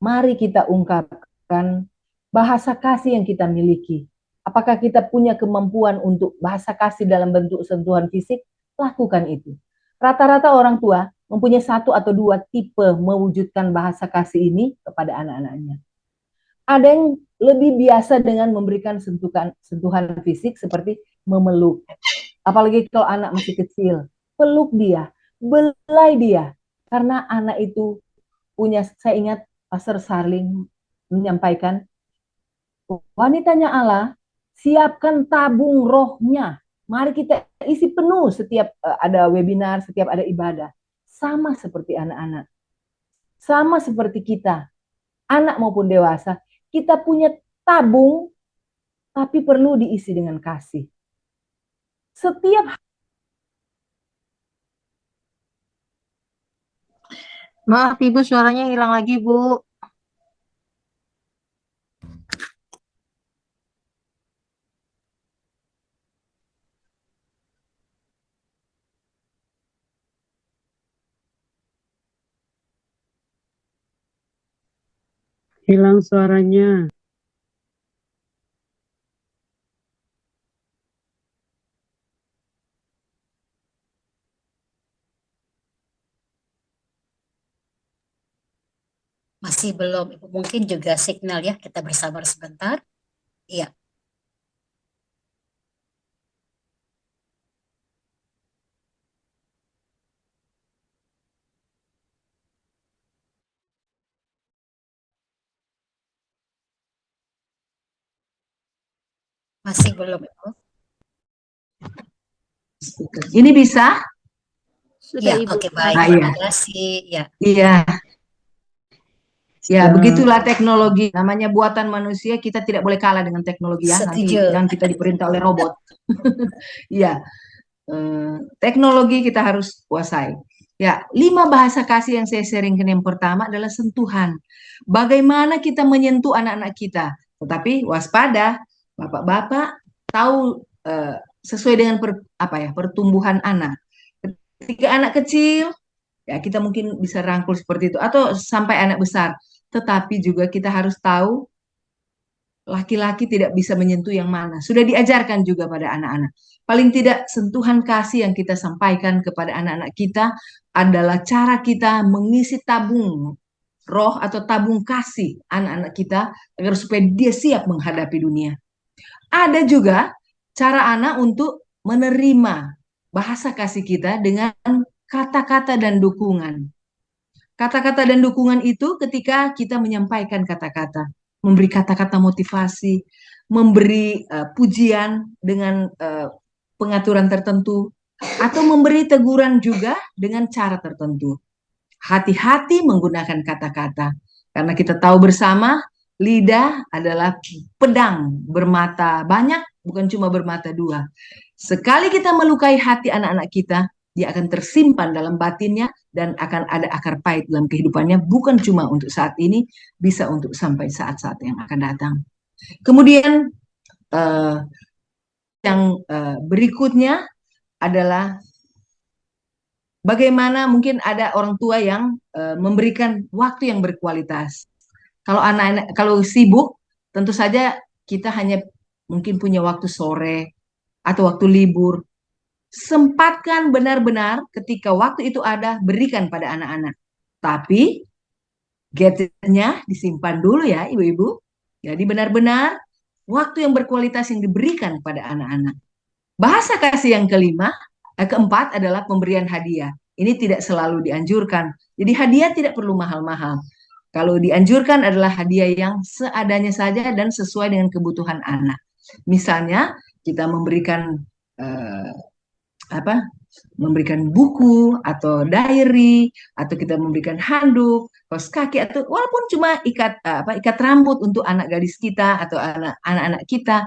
mari kita ungkapkan bahasa kasih yang kita miliki. Apakah kita punya kemampuan untuk bahasa kasih dalam bentuk sentuhan fisik? Lakukan itu. Rata-rata orang tua mempunyai 1 atau 2 tipe mewujudkan bahasa kasih ini kepada anak-anaknya. Ada yang lebih biasa dengan memberikan sentuhan fisik seperti memeluk. Apalagi kalau anak masih kecil, peluk dia, belai dia. Karena anak itu punya, saya ingat Pastor Sarling menyampaikan, wanitanya Allah, siapkan tabung rohnya. Mari kita isi penuh setiap ada webinar, setiap ada ibadah. Sama seperti anak-anak. Sama seperti kita. Anak maupun dewasa, kita punya tabung, tapi perlu diisi dengan kasih. Setiap Maaf Ibu, suaranya hilang lagi, Bu. Hilang suaranya. Masih belum, Ibu. Mungkin juga signal ya. Kita bersabar sebentar. Iya, masih belum, Ibu. Ini bisa? Sudah Iya, Ibu. oke, baik. Ah, Terima iya. kasih. Ya, Iya. Ya, begitulah teknologi. Namanya buatan manusia, kita tidak boleh kalah dengan teknologi ya. Nanti setuju. jangan kita diperintah oleh robot. Iya, teknologi kita harus kuasai. Ya, 5 bahasa kasih yang saya sharingkan yang pertama adalah sentuhan. Bagaimana kita menyentuh anak-anak kita. Tetapi waspada, bapak-bapak tahu sesuai dengan pertumbuhan anak. Ketika anak kecil, ya kita mungkin bisa rangkul seperti itu atau sampai anak besar. Tetapi juga kita harus tahu laki-laki tidak bisa menyentuh yang mana. Sudah diajarkan juga pada anak-anak. Paling tidak sentuhan kasih yang kita sampaikan kepada anak-anak kita adalah cara kita mengisi tabung roh atau tabung kasih anak-anak kita agar supaya dia siap menghadapi dunia. Ada juga cara anak untuk menerima bahasa kasih kita dengan kata-kata dan dukungan. Kata-kata dan dukungan itu ketika kita menyampaikan kata-kata, memberi kata-kata motivasi, memberi pujian dengan pengaturan tertentu, atau memberi teguran juga dengan cara tertentu. Hati-hati menggunakan kata-kata, karena kita tahu bersama lidah adalah pedang bermata banyak, bukan cuma bermata dua. Sekali kita melukai hati anak-anak kita, dia akan tersimpan dalam batinnya dan akan ada akar pahit dalam kehidupannya, bukan cuma untuk saat ini, bisa untuk sampai saat-saat yang akan datang. Kemudian yang berikutnya adalah bagaimana mungkin ada orang tua yang memberikan waktu yang berkualitas. Kalau anak-anak kalau sibuk, tentu saja kita hanya mungkin punya waktu sore atau waktu libur. Sempatkan benar-benar ketika waktu itu ada, berikan pada anak-anak. Tapi gadgetnya disimpan dulu ya ibu-ibu. Jadi benar-benar waktu yang berkualitas yang diberikan pada anak-anak. Bahasa kasih yang keempat adalah pemberian hadiah. Ini tidak selalu dianjurkan. Jadi hadiah tidak perlu mahal-mahal. Kalau dianjurkan adalah hadiah yang seadanya saja dan sesuai dengan kebutuhan anak. Misalnya kita memberikan eh, memberikan buku atau diary atau kita memberikan handuk, kaos kaki atau walaupun cuma ikat rambut untuk anak gadis kita atau anak-anak kita,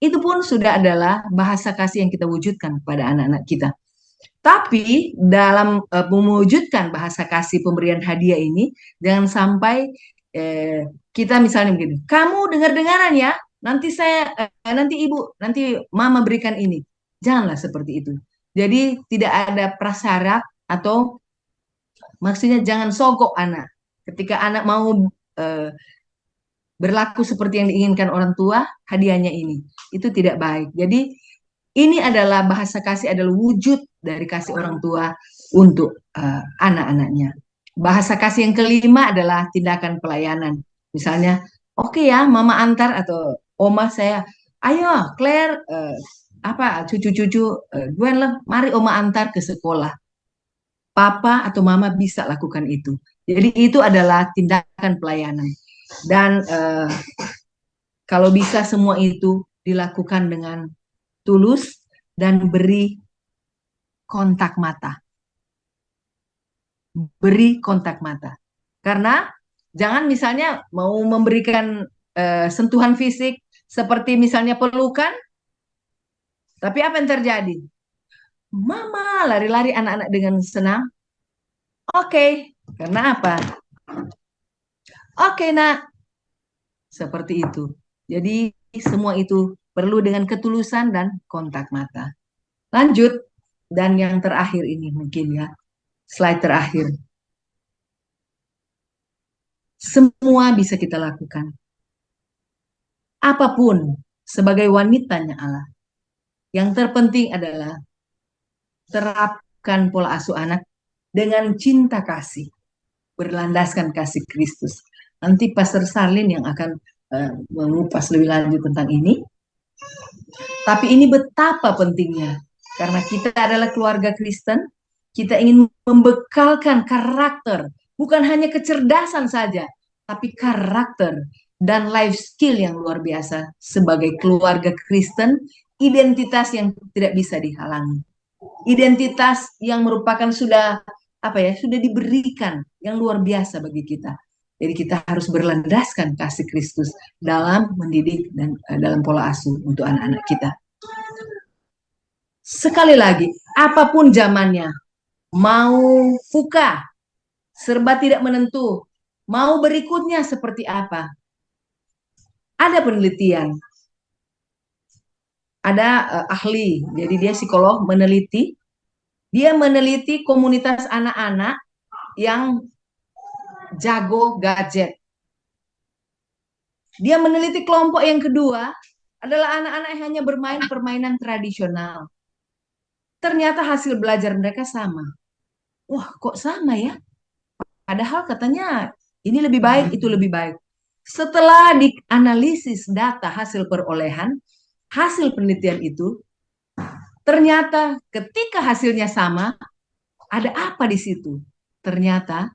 itu pun sudah adalah bahasa kasih yang kita wujudkan kepada anak-anak kita. Tapi dalam mewujudkan bahasa kasih pemberian hadiah ini, jangan sampai kita misalnya begini, kamu dengar-dengaran ya, nanti ibu, nanti mama berikan ini. Janganlah seperti itu. Jadi tidak ada prasyarat atau maksudnya jangan sogok anak. Ketika anak mau eh, berlaku seperti yang diinginkan orang tua, hadiahnya ini. Itu tidak baik. Jadi ini adalah bahasa kasih adalah wujud dari kasih orang tua untuk anak-anaknya. Bahasa kasih yang kelima adalah tindakan pelayanan. Misalnya, oke ya, mama antar atau oma saya, ayo Claire, cucu-cucu Gwen lah, mari oma antar ke sekolah. Papa atau mama bisa lakukan itu. Jadi itu adalah tindakan pelayanan. Dan kalau bisa semua itu dilakukan dengan tulus dan beri kontak mata. Beri kontak mata. Karena jangan misalnya mau memberikan sentuhan fisik seperti misalnya pelukan, tapi apa yang terjadi? Mama lari-lari anak-anak dengan senang. Oke, karena apa? Oke, nak. Seperti itu. Jadi semua itu perlu dengan ketulusan dan kontak mata. Lanjut. Dan yang terakhir ini mungkin ya. Slide terakhir. Semua bisa kita lakukan. Apapun sebagai wanitanya Allah. Yang terpenting adalah terapkan pola asuh anak dengan cinta kasih. berlandaskan kasih Kristus. Nanti Pastor Sarlin yang akan mengupas lebih lanjut tentang ini. Tapi ini betapa pentingnya, karena kita adalah keluarga Kristen, kita ingin membekalkan karakter, bukan hanya kecerdasan saja, tapi karakter dan life skill yang luar biasa sebagai keluarga Kristen, identitas yang tidak bisa dihalangi. Identitas yang merupakan sudah sudah diberikan yang luar biasa bagi kita. Jadi kita harus berlandaskan kasih Kristus dalam mendidik dan dalam pola asuh untuk anak-anak kita. Sekali lagi, apapun zamannya, mau fuka, serba tidak menentu, mau berikutnya seperti apa. Ada penelitian, ada ahli, jadi dia psikolog meneliti, dia meneliti komunitas anak-anak yang jago gadget. Dia meneliti kelompok yang kedua adalah anak-anak yang hanya bermain permainan tradisional. Ternyata hasil belajar mereka sama. Wah, kok sama ya? Padahal katanya ini lebih baik, itu lebih baik. Setelah dianalisis data hasil perolehan, hasil penelitian itu, ternyata ketika hasilnya sama, ada apa di situ? Ternyata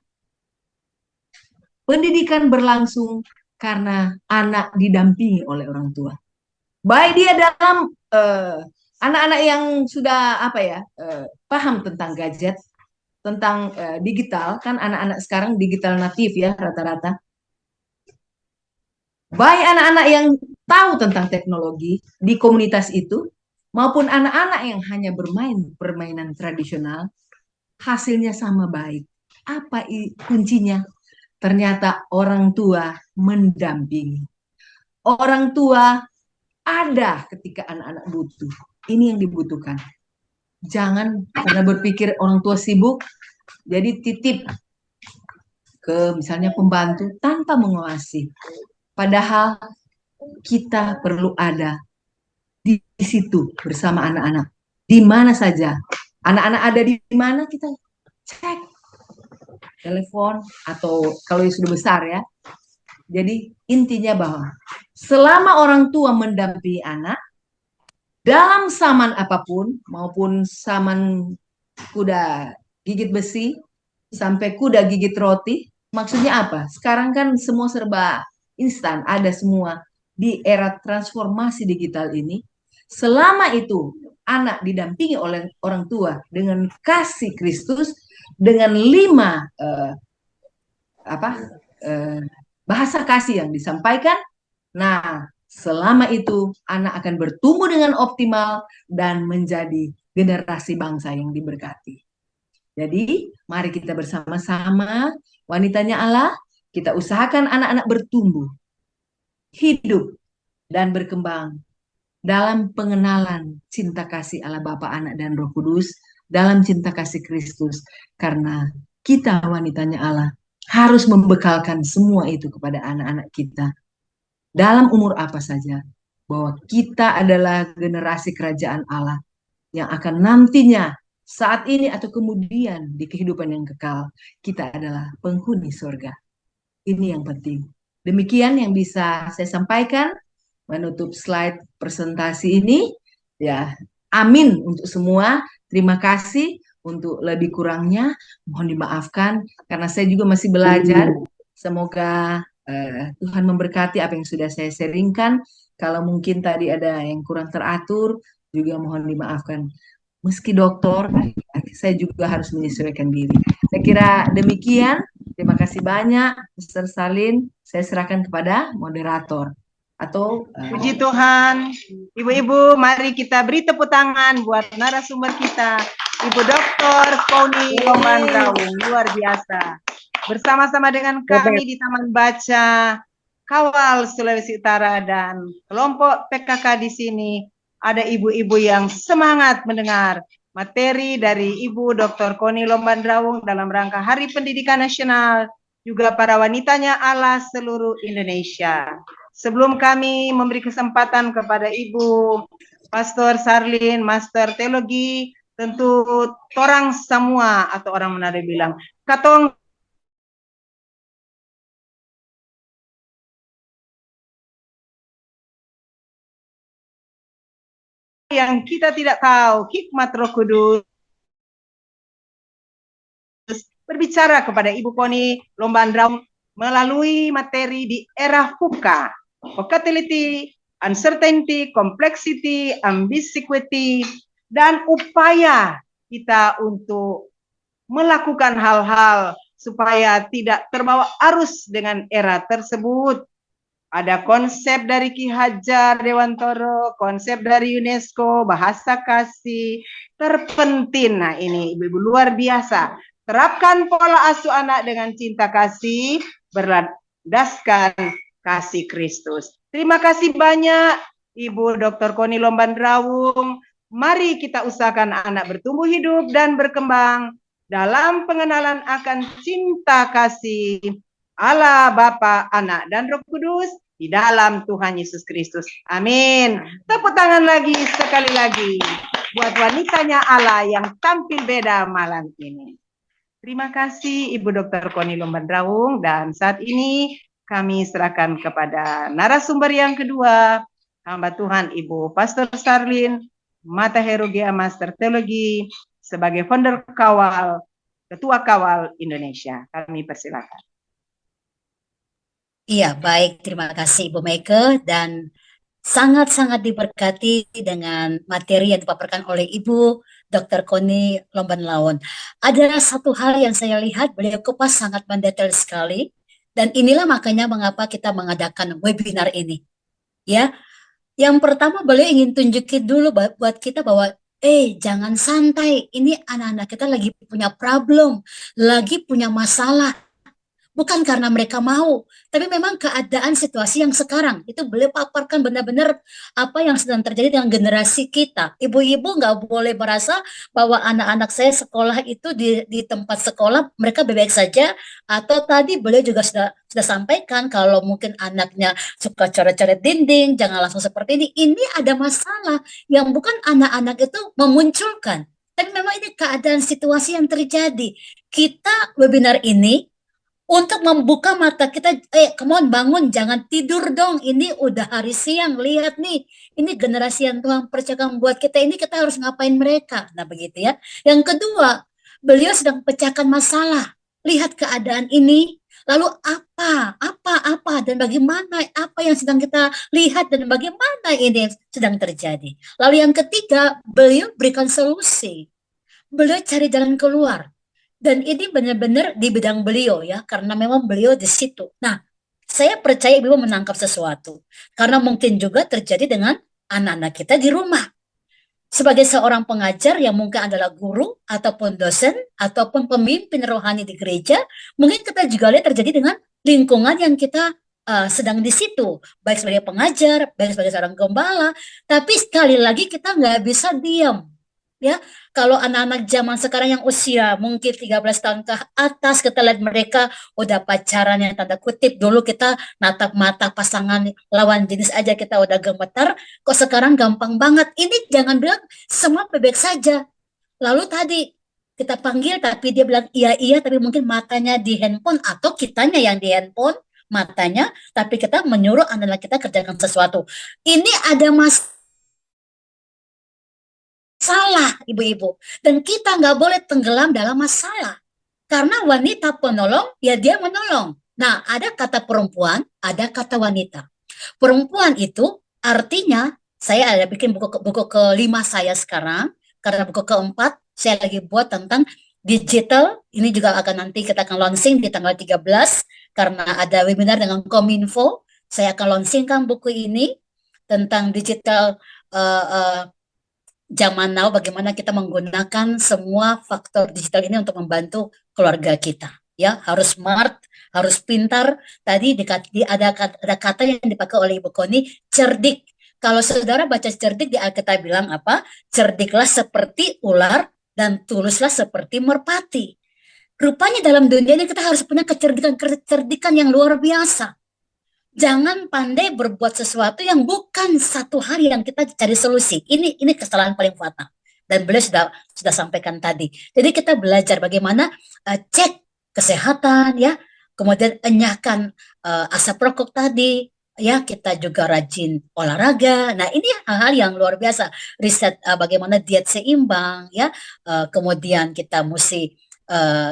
pendidikan berlangsung karena anak didampingi oleh orang tua. Baik dia dalam anak-anak yang sudah paham tentang gadget, tentang digital, kan anak-anak sekarang digital natif ya rata-rata. Baik anak-anak yang tahu tentang teknologi di komunitas itu, maupun anak-anak yang hanya bermain permainan tradisional, hasilnya sama baik. Apa kuncinya? Ternyata orang tua mendampingi. Orang tua ada ketika anak-anak butuh. Ini yang dibutuhkan. Jangan karena berpikir orang tua sibuk, jadi titip ke misalnya pembantu tanpa mengawasi. Padahal kita perlu ada di situ bersama anak-anak. Di mana saja. Anak-anak ada di mana kita cek. Telepon atau kalau sudah besar ya. Jadi intinya bahwa selama orang tua mendampingi anak, dalam saman apapun, maupun saman kuda gigit besi, sampai kuda gigit roti, maksudnya apa? Sekarang kan semua serba instan, ada semua. Di era transformasi digital ini, selama itu anak didampingi oleh orang tua dengan kasih Kristus, dengan 5 bahasa kasih yang disampaikan, nah selama itu anak akan bertumbuh dengan optimal dan menjadi generasi bangsa yang diberkati. Jadi mari kita bersama-sama wanitanya Allah, kita usahakan anak-anak bertumbuh, hidup dan berkembang dalam pengenalan cinta kasih Allah Bapa, Anak dan Roh Kudus, dalam cinta kasih Kristus. Karena kita wanitanya Allah harus membekalkan semua itu kepada anak-anak kita dalam umur apa saja, bahwa kita adalah generasi kerajaan Allah yang akan nantinya saat ini atau kemudian di kehidupan yang kekal, kita adalah penghuni surga. Ini yang penting. Demikian yang bisa saya sampaikan menutup slide presentasi ini. Ya, amin untuk semua. Terima kasih. Untuk lebih kurangnya mohon dimaafkan karena saya juga masih belajar. Semoga Tuhan memberkati apa yang sudah saya sharingkan. Kalau mungkin tadi ada yang kurang teratur juga mohon dimaafkan. Meski dokter, saya juga harus menyesuaikan diri. Saya kira demikian. Terima kasih banyak, Mr. Salin. Saya serahkan kepada moderator. Atau Puji Tuhan, ibu-ibu, mari kita beri tepuk tangan buat narasumber kita, Ibu Dr. Koni Lombandrawung, luar biasa. Bersama-sama dengan kami di Taman Baca Kawal Sulawesi Utara dan kelompok PKK di sini, ada ibu-ibu yang semangat mendengar materi dari Ibu Dr. Koni Lombandrawung dalam rangka Hari Pendidikan Nasional, juga para wanitanya Allah seluruh Indonesia. Sebelum kami memberi kesempatan kepada Ibu Pastor Sarlin, Master Teologi, tentu orang semua atau orang Manado bilang, katong yang kita tidak tahu, hikmat Roh Kudus berbicara kepada Ibu Koni Lombandraung melalui materi di era VUCA, volatility, uncertainty, complexity, ambiguity, dan upaya kita untuk melakukan hal-hal supaya tidak terbawa arus dengan era tersebut. Ada konsep dari Ki Hajar Dewantoro, konsep dari UNESCO, bahasa kasih, terpenting. Nah ini ibu-ibu luar biasa. Terapkan pola asuh anak dengan cinta kasih berlandaskan kasih Kristus. Terima kasih banyak Ibu Dr. Koni Lombandraung. Mari kita usahakan anak bertumbuh hidup dan berkembang dalam pengenalan akan cinta kasih Allah Bapa, Anak, dan Roh Kudus di dalam Tuhan Yesus Kristus. Amin. Tepuk tangan lagi sekali lagi buat wanitanya Allah yang tampil beda malam ini. Terima kasih Ibu Dr. Koni Lombandraung, dan saat ini kami serahkan kepada narasumber yang kedua, hamba Tuhan Ibu Pastor Starlin Matahero Master Teologi sebagai founder Kawal, Ketua Kawal Indonesia. Kami persilakan. Iya, baik. Terima kasih Ibu Meike, dan sangat-sangat diberkati dengan materi yang dipaparkan oleh Ibu Dr. Koni Lombandraung. Ada satu hal yang saya lihat beliau kupas sangat mendetail sekali, dan inilah makanya mengapa kita mengadakan webinar ini. Ya, yang pertama beliau ingin tunjukin dulu buat kita bahwa jangan santai. Ini anak-anak kita lagi punya problem, lagi punya masalah. Bukan karena mereka mau, tapi memang keadaan situasi yang sekarang. Itu beliau paparkan benar-benar apa yang sedang terjadi dengan generasi kita. Ibu-ibu nggak boleh merasa bahwa anak-anak saya sekolah itu di tempat sekolah mereka baik saja. Atau tadi beliau juga sudah sampaikan kalau mungkin anaknya suka coret-coret dinding, jangan langsung seperti ini. Ini ada masalah yang bukan anak-anak itu memunculkan. Tapi memang ini keadaan situasi yang terjadi. Kita webinar ini untuk membuka mata kita, come on, bangun, jangan tidur dong. Ini udah hari siang, lihat nih. Ini generasi yang Tuhan percayakan buat kita, ini kita harus ngapain mereka. Nah begitu ya. Yang kedua, beliau sedang pecahkan masalah. Lihat keadaan ini, lalu apa, dan bagaimana, apa yang sedang kita lihat, dan bagaimana ini sedang terjadi. Lalu yang ketiga, beliau berikan solusi. Beliau cari jalan keluar. Dan ini benar-benar di bidang beliau ya, karena memang beliau di situ. Nah, saya percaya Ibu menangkap sesuatu. Karena mungkin juga terjadi dengan anak-anak kita di rumah. Sebagai seorang pengajar yang mungkin adalah guru, ataupun dosen, ataupun pemimpin rohani di gereja, mungkin kita juga lihat terjadi dengan lingkungan yang kita sedang di situ. Baik sebagai pengajar, baik sebagai seorang gembala. Tapi sekali lagi kita nggak bisa diam. Ya, kalau anak-anak zaman sekarang yang usia mungkin 13 tahun ke atas, kita lihat mereka udah pacaran yang tanda kutip. Dulu kita natap mata pasangan lawan jenis aja kita udah gemetar, kok sekarang gampang banget. Ini jangan bilang semua bebek saja. Lalu tadi kita panggil tapi dia bilang iya, tapi mungkin matanya di handphone, atau kitanya yang di handphone matanya, tapi kita menyuruh anak-anak kita kerjakan sesuatu. Ini ada masalah ibu-ibu, dan kita nggak boleh tenggelam dalam masalah, karena wanita penolong ya dia menolong. Nah, ada kata perempuan, ada kata wanita. Perempuan itu artinya, saya ada bikin buku kelima saya sekarang, karena buku keempat saya lagi buat tentang digital. Ini juga nanti kita akan launching di tanggal 13, karena ada webinar dengan Kominfo. Saya akan launchingkan buku ini tentang digital zaman now, bagaimana kita menggunakan semua faktor digital ini untuk membantu keluarga kita. Ya, harus smart, harus pintar. Tadi ada kata yang dipakai oleh Ibu Koni, cerdik. Kalau saudara baca cerdik di Alkitab bilang apa? Cerdiklah seperti ular dan tuluslah seperti merpati. Rupanya dalam dunia ini kita harus punya kecerdikan yang luar biasa. Jangan pandai berbuat sesuatu yang bukan satu hari yang kita cari solusi. Ini kesalahan paling fatal. Dan beliau sudah sampaikan tadi. Jadi kita belajar bagaimana cek kesehatan ya, kemudian enyahkan asap rokok tadi, ya kita juga rajin olahraga. Nah, ini hal-hal yang luar biasa. Riset bagaimana diet seimbang, ya. Kemudian kita mesti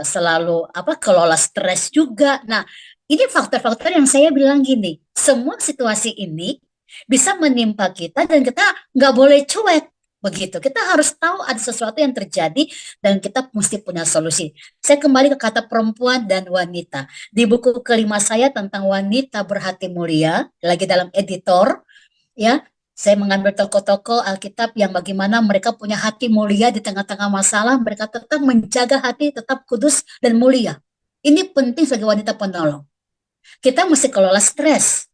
selalu kelola stres juga. Nah, ini faktor-faktor yang saya bilang gini, semua situasi ini bisa menimpa kita dan kita nggak boleh cuek. Begitu, kita harus tahu ada sesuatu yang terjadi dan kita mesti punya solusi. Saya kembali ke kata perempuan dan wanita. Di buku kelima saya tentang wanita berhati mulia, lagi dalam editor, ya, saya mengambil tokoh-tokoh Alkitab yang bagaimana mereka punya hati mulia di tengah-tengah masalah, mereka tetap menjaga hati, tetap kudus dan mulia. Ini penting sebagai wanita penolong. Kita mesti kelola stres.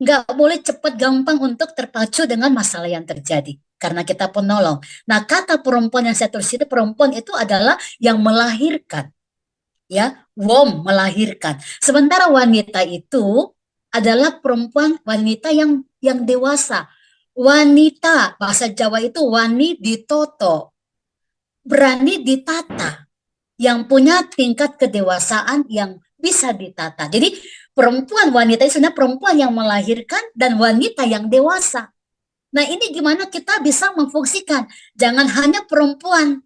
Nggak boleh cepat gampang untuk terpacu dengan masalah yang terjadi. Karena kita penolong. Nah, kata perempuan yang saya tulis itu, perempuan itu adalah yang melahirkan. Ya, wom, melahirkan. Sementara wanita itu adalah perempuan, wanita yang dewasa. Wanita, bahasa Jawa itu wani ditoto, berani ditata, yang punya tingkat kedewasaan yang bisa ditata. Jadi perempuan, wanita itu sebenarnya perempuan yang melahirkan dan wanita yang dewasa. Nah, ini gimana kita bisa memfungsikan? Jangan hanya perempuan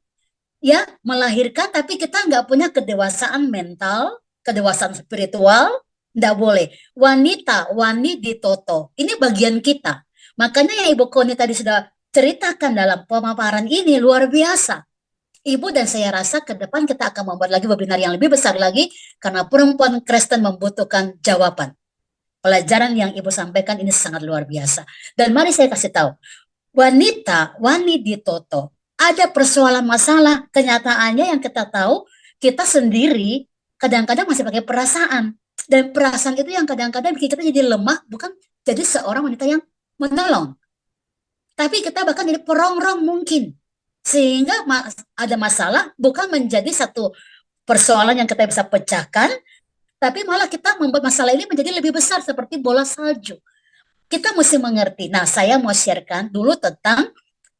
ya melahirkan tapi kita nggak punya kedewasaan mental, kedewasaan spiritual, nggak boleh. Wanita, wani ditoto, ini bagian kita. Makanya yang Ibu Koni tadi sudah ceritakan dalam pemaparan ini luar biasa. Ibu dan saya rasa ke depan kita akan membuat lagi webinar yang lebih besar lagi karena perempuan Kristen membutuhkan jawaban. Pelajaran yang Ibu sampaikan ini sangat luar biasa. Dan mari saya kasih tahu, wanita, wani ditoto, ada persoalan masalah, kenyataannya yang kita tahu, kita sendiri kadang-kadang masih pakai perasaan. Dan perasaan itu yang kadang-kadang bikin kita jadi lemah, bukan jadi seorang wanita yang menolong. Tapi kita bahkan jadi perongrong mungkin. Sehingga ada masalah bukan menjadi satu persoalan yang kita bisa pecahkan, tapi malah kita membuat masalah ini menjadi lebih besar seperti bola salju. Kita mesti mengerti. Nah, saya mau sharekan dulu tentang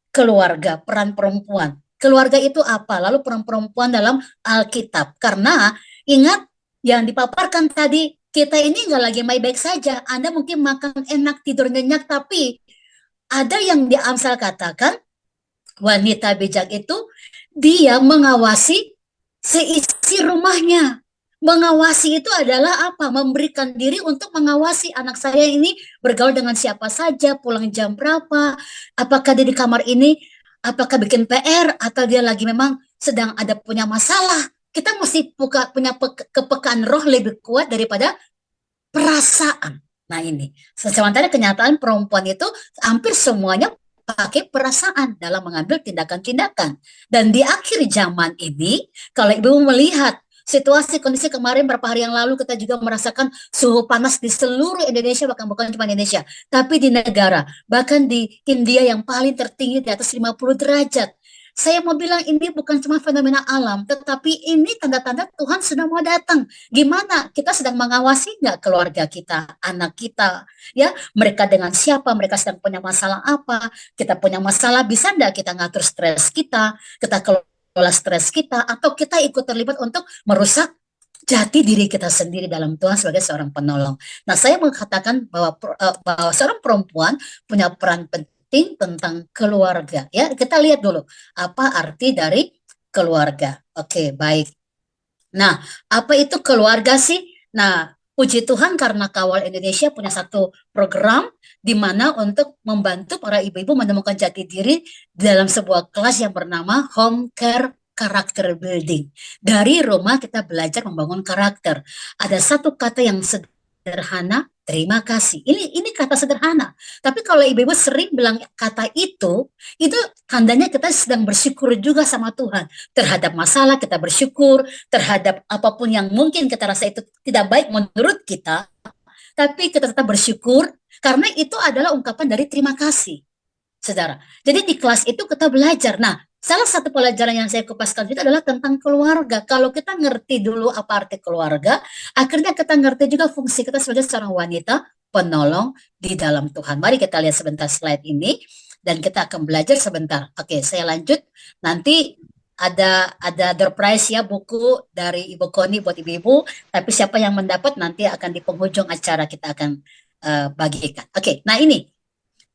keluarga, peran perempuan. Keluarga itu apa? Lalu peran perempuan dalam Alkitab. Karena ingat yang dipaparkan tadi, kita ini nggak lagi baik-baik saja. Anda mungkin makan enak, tidur nyenyak, tapi ada yang di Amsal katakan, wanita bijak itu dia mengawasi seisi rumahnya. Mengawasi itu adalah apa? Memberikan diri untuk mengawasi anak saya ini bergaul dengan siapa saja, pulang jam berapa, apakah dia di kamar ini, apakah bikin PR, atau dia lagi memang sedang ada punya masalah. Kita mesti punya kepekaan roh lebih kuat daripada perasaan. Nah ini, sementara kenyataan perempuan itu hampir semuanya pakai perasaan dalam mengambil tindakan-tindakan. Dan di akhir zaman ini, kalau Ibu melihat situasi kondisi kemarin beberapa hari yang lalu kita juga merasakan suhu panas di seluruh Indonesia, bahkan bukan cuma Indonesia, tapi di negara, bahkan di India yang paling tertinggi di atas 50 derajat. Saya mau bilang ini bukan cuma fenomena alam, tetapi ini tanda-tanda Tuhan sudah mau datang. Gimana? Kita sedang mengawasi nggak keluarga kita, anak kita, ya? Mereka dengan siapa? Mereka sedang punya masalah apa? Kita punya masalah, bisa nggak kita ngatur stres kita kelola stres kita, atau kita ikut terlibat untuk merusak jati diri kita sendiri dalam Tuhan sebagai seorang penolong. Nah, saya mengatakan bahwa seorang perempuan punya peran penting tentang keluarga. Ya, kita lihat dulu apa arti dari keluarga. Oke, baik. Nah, apa itu keluarga sih? Nah, puji Tuhan karena Kawal Indonesia punya satu program di mana untuk membantu para ibu-ibu menemukan jati diri dalam sebuah kelas yang bernama Home Care Character Building. Dari rumah kita belajar membangun karakter. Ada satu kata yang sederhana, terima kasih. Ini kata sederhana. Tapi kalau ibu-ibu sering bilang kata itu tandanya kita sedang bersyukur juga sama Tuhan. Terhadap masalah kita bersyukur, terhadap apapun yang mungkin kita rasa itu tidak baik menurut kita, tapi kita tetap bersyukur karena itu adalah ungkapan dari terima kasih. Saudara. Jadi di kelas itu kita belajar. Nah, salah satu pelajaran yang saya kupaskan itu adalah tentang keluarga. Kalau kita ngerti dulu apa arti keluarga, akhirnya kita ngerti juga fungsi kita sebagai seorang wanita penolong di dalam Tuhan. Mari kita lihat sebentar slide ini dan kita akan belajar sebentar. Oke, saya lanjut. Nanti ada door prize ya, buku dari Ibu Koni buat ibu-ibu. Tapi siapa yang mendapat nanti akan di penghujung acara kita akan bagikan. Oke, nah ini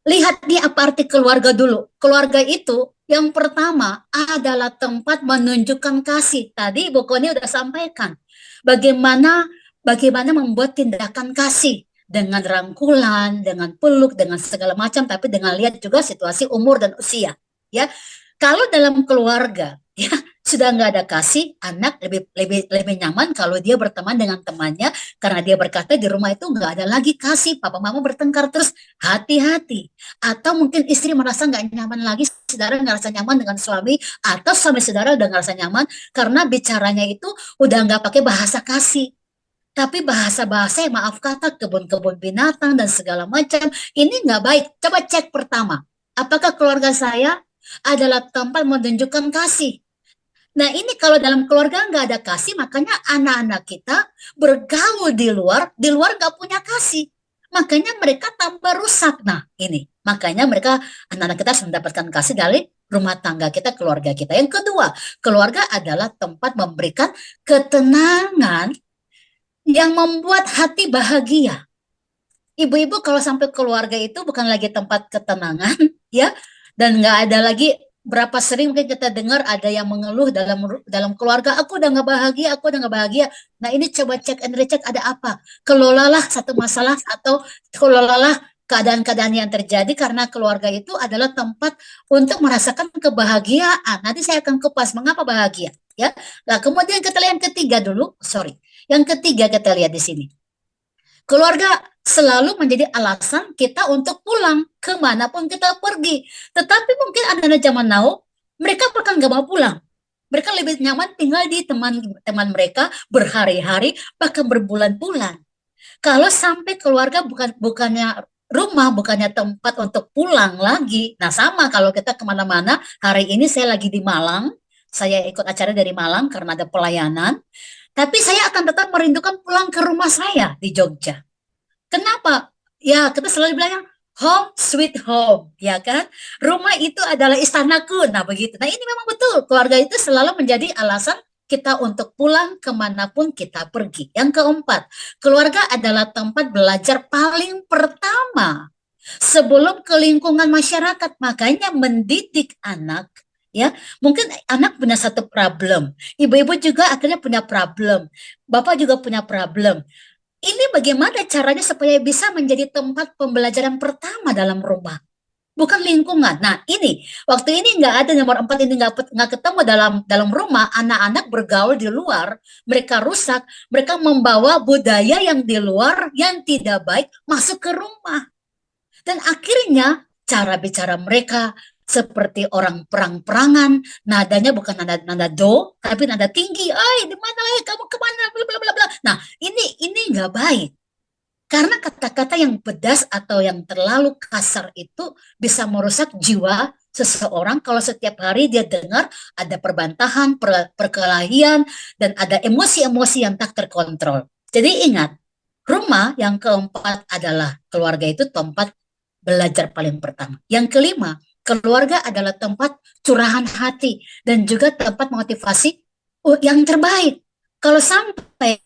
lihat nih apa arti keluarga dulu. Keluarga itu yang pertama adalah tempat menunjukkan kasih. Tadi Ibu Koni udah sampaikan bagaimana membuat tindakan kasih dengan rangkulan, dengan peluk, dengan segala macam, tapi dengan lihat juga situasi umur dan usia. Ya, kalau dalam keluarga, ya sudah nggak ada kasih, anak lebih nyaman kalau dia berteman dengan temannya, karena dia berkata di rumah itu nggak ada lagi kasih, papa mama bertengkar terus, hati-hati. Atau mungkin istri merasa nggak nyaman lagi, saudara nggak rasa nyaman dengan suami, atau suami saudara udah nggak rasa nyaman karena bicaranya itu udah nggak pakai bahasa kasih. Tapi bahasa-bahasa yang maaf kata kebun-kebun binatang dan segala macam, ini nggak baik. Coba cek pertama, apakah keluarga saya adalah tempat menunjukkan kasih? Nah ini kalau dalam keluarga nggak ada kasih, makanya anak-anak kita bergaul di luar nggak punya kasih. Makanya mereka tambah rusak. Nah ini, makanya mereka, anak-anak kita harus mendapatkan kasih dari rumah tangga kita, keluarga kita. Yang kedua, keluarga adalah tempat memberikan ketenangan yang membuat hati bahagia. Ibu-ibu kalau sampai keluarga itu bukan lagi tempat ketenangan, ya, dan nggak ada lagi. Berapa sering mungkin kita dengar ada yang mengeluh dalam keluarga, aku udah nggak bahagia, aku udah nggak bahagia. Nah ini coba cek and recheck ada apa. Kelolalah satu masalah atau kelolalah keadaan-keadaan yang terjadi, karena keluarga itu adalah tempat untuk merasakan kebahagiaan. Nanti saya akan kupas mengapa bahagia. Ya, nah kemudian kita lihat yang ketiga dulu, sorry. Yang ketiga kita lihat di sini. Keluarga selalu menjadi alasan kita untuk pulang kemanapun kita pergi. Tetapi mungkin anak-anak zaman now, mereka bahkan nggak mau pulang. Mereka lebih nyaman tinggal di teman-teman mereka berhari-hari, bahkan berbulan-bulan. Kalau sampai keluarga bukannya rumah, bukannya tempat untuk pulang lagi. Nah sama kalau kita kemana-mana, hari ini saya lagi di Malang, saya ikut acara dari Malang karena ada pelayanan. Tapi saya akan tetap merindukan pulang ke rumah saya di Jogja. Kenapa? Ya, kita selalu bilang home sweet home, ya kan? Rumah itu adalah istanaku. Nah, begitu. Nah, ini memang betul. Keluarga itu selalu menjadi alasan kita untuk pulang kemanapun kita pergi. Yang keempat, keluarga adalah tempat belajar paling pertama sebelum ke lingkungan masyarakat. Makanya mendidik anak, ya, mungkin anak punya satu problem, ibu-ibu juga akhirnya punya problem, bapak juga punya problem. Ini bagaimana caranya supaya bisa menjadi tempat pembelajaran pertama dalam rumah, bukan lingkungan. Nah ini, waktu ini nggak ada nomor 4 ini, nggak ketemu dalam rumah, anak-anak bergaul di luar, mereka rusak, mereka membawa budaya yang di luar yang tidak baik masuk ke rumah. Dan akhirnya cara bicara mereka seperti orang perang-perangan, nadanya bukan nada do, tapi nada tinggi. Ay, di mana? Kamu kemana? Bla bla bla bla. Nah, ini nggak baik. Karena kata-kata yang pedas atau yang terlalu kasar itu bisa merusak jiwa seseorang kalau setiap hari dia dengar ada perbantahan, perkelahian, dan ada emosi-emosi yang tak terkontrol. Jadi ingat, rumah yang keempat adalah keluarga itu tempat belajar paling pertama. Yang kelima, keluarga adalah tempat curahan hati dan juga tempat motivasi yang terbaik. Kalau sampai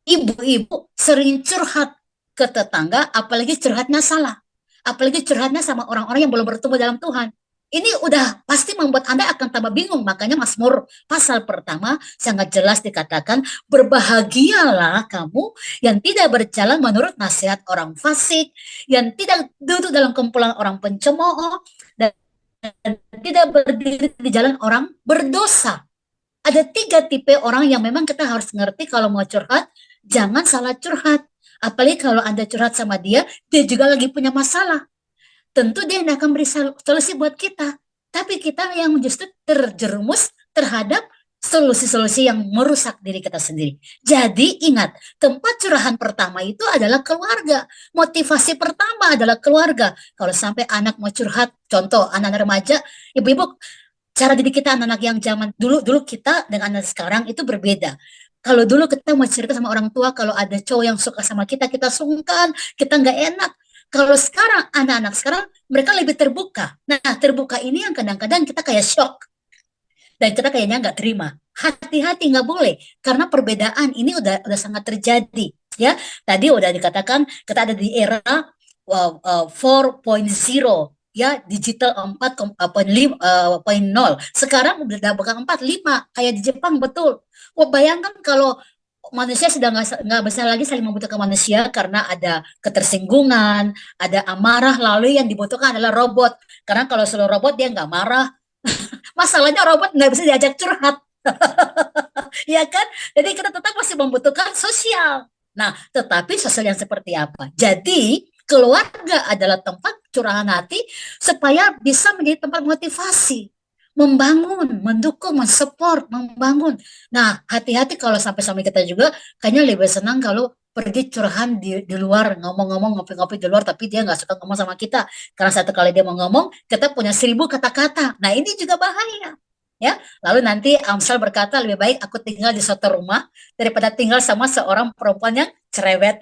ibu-ibu sering curhat ke tetangga, apalagi curhatnya salah, apalagi curhatnya sama orang-orang yang belum bertumbuh dalam Tuhan, ini udah pasti membuat Anda akan tambah bingung. Makanya Mazmur pasal pertama sangat jelas dikatakan, berbahagialah kamu yang tidak berjalan menurut nasihat orang fasik, yang tidak duduk dalam kumpulan orang pencemooh, dan tidak berdiri di jalan orang berdosa. Ada 3 tipe orang yang memang kita harus ngerti kalau mau curhat, jangan salah curhat. Apalagi kalau Anda curhat sama dia juga lagi punya masalah. Tentu dia tidak akan beri solusi buat kita. Tapi kita yang justru terjerumus terhadap solusi-solusi yang merusak diri kita sendiri. Jadi ingat, tempat curahan pertama itu adalah keluarga. Motivasi pertama adalah keluarga. Kalau sampai anak mau curhat, contoh anak-anak remaja, ibu-ibu, cara didik kita anak-anak yang zaman dulu kita dengan anak sekarang itu berbeda. Kalau dulu kita mau cerita sama orang tua, kalau ada cowok yang suka sama kita sungkan, kita nggak enak. Kalau sekarang, anak-anak sekarang, mereka lebih terbuka. Nah, terbuka ini yang kadang-kadang kita kayak shock. Dan kita kayaknya nggak terima. Hati-hati, nggak boleh. Karena perbedaan ini udah sangat terjadi. Ya, tadi udah dikatakan kita ada di era 4.0, ya, digital 4.0. Sekarang udah bukan 4, 5 kayak di Jepang, betul. Wah, bayangkan kalau manusia sudah nggak bisa lagi saling membutuhkan manusia karena ada ketersinggungan, ada amarah, lalu yang dibutuhkan adalah robot. Karena kalau seluruh robot dia nggak marah, masalahnya robot nggak bisa diajak curhat. Ya kan? Jadi kita tetap masih membutuhkan sosial. Nah, tetapi sosial yang seperti apa? Jadi, keluarga adalah tempat curahan hati supaya bisa menjadi tempat motivasi, membangun, mendukung, mensupport, membangun. Nah, hati-hati kalau sampai suami kita juga kayaknya lebih senang kalau pergi curahan di luar, ngomong-ngomong, ngopi-ngopi di luar, tapi dia nggak suka ngomong sama kita. Karena satu kali dia mau ngomong, kita punya 1.000 kata-kata. Nah, ini juga bahaya. Ya, lalu nanti Amsal berkata, lebih baik aku tinggal di suatu rumah daripada tinggal sama seorang perempuan yang cerewet.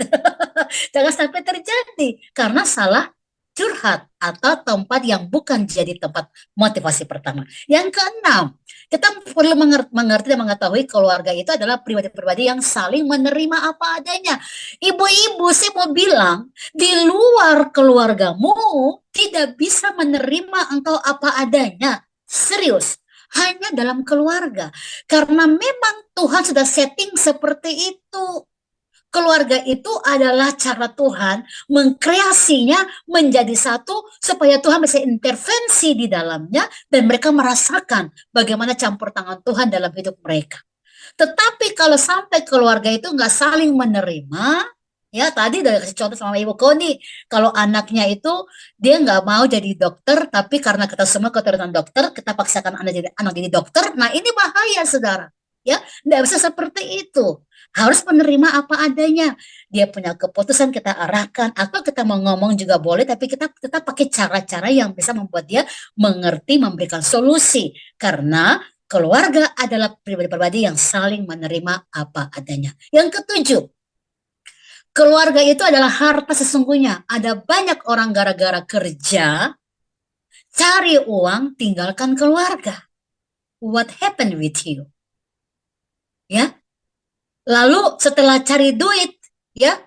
Jangan sampai terjadi karena salah curhat atau tempat yang bukan jadi tempat motivasi pertama. Yang keenam, kita perlu mengerti dan mengetahui keluarga itu adalah pribadi-pribadi yang saling menerima apa adanya. Ibu-ibu, saya mau bilang, di luar keluargamu tidak bisa menerima engkau apa adanya. Serius, hanya dalam keluarga. Karena memang Tuhan sudah setting seperti itu. Keluarga itu adalah cara Tuhan mengkreasinya menjadi satu supaya Tuhan bisa intervensi di dalamnya dan mereka merasakan bagaimana campur tangan Tuhan dalam hidup mereka. Tetapi kalau sampai keluarga itu nggak saling menerima, ya tadi udah kasih contoh sama Ibu Koni, kalau anaknya itu dia nggak mau jadi dokter, tapi karena kita semua keturunan dokter, kita paksakan anak jadi dokter. Nah ini bahaya, saudara. Ya, nggak bisa seperti itu. Harus menerima apa adanya. Dia punya keputusan, kita arahkan, atau kita mau ngomong juga boleh, tapi kita tetap pakai cara-cara yang bisa membuat dia mengerti, memberikan solusi. Karena keluarga adalah pribadi-pribadi yang saling menerima apa adanya. Yang ketujuh, keluarga itu adalah harta sesungguhnya. Ada banyak orang gara-gara kerja, cari uang, tinggalkan keluarga. What happened with you? Ya, lalu setelah cari duit, ya,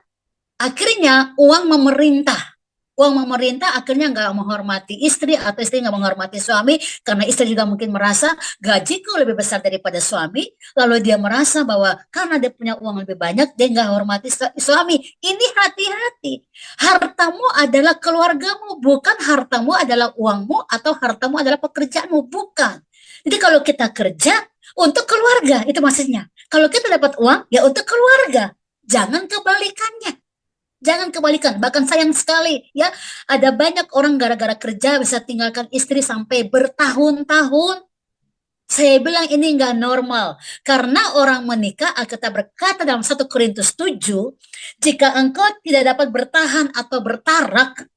akhirnya uang memerintah. Uang memerintah akhirnya nggak menghormati istri atau istri nggak menghormati suami karena istri juga mungkin merasa gajiku lebih besar daripada suami. Lalu dia merasa bahwa karena dia punya uang lebih banyak dia nggak hormati suami. Ini hati-hati. Hartamu adalah keluargamu, bukan hartamu adalah uangmu atau hartamu adalah pekerjaanmu, bukan. Jadi kalau kita kerja untuk keluarga, itu maksudnya. Kalau kita dapat uang, ya untuk keluarga. Jangan kebalikannya. Jangan kebalikan. Bahkan sayang sekali, ya, ada banyak orang gara-gara kerja bisa tinggalkan istri sampai bertahun-tahun. Saya bilang ini nggak normal. Karena orang menikah, Alkitab berkata dalam 1 Korintus 7, jika engkau tidak dapat bertahan atau bertarak,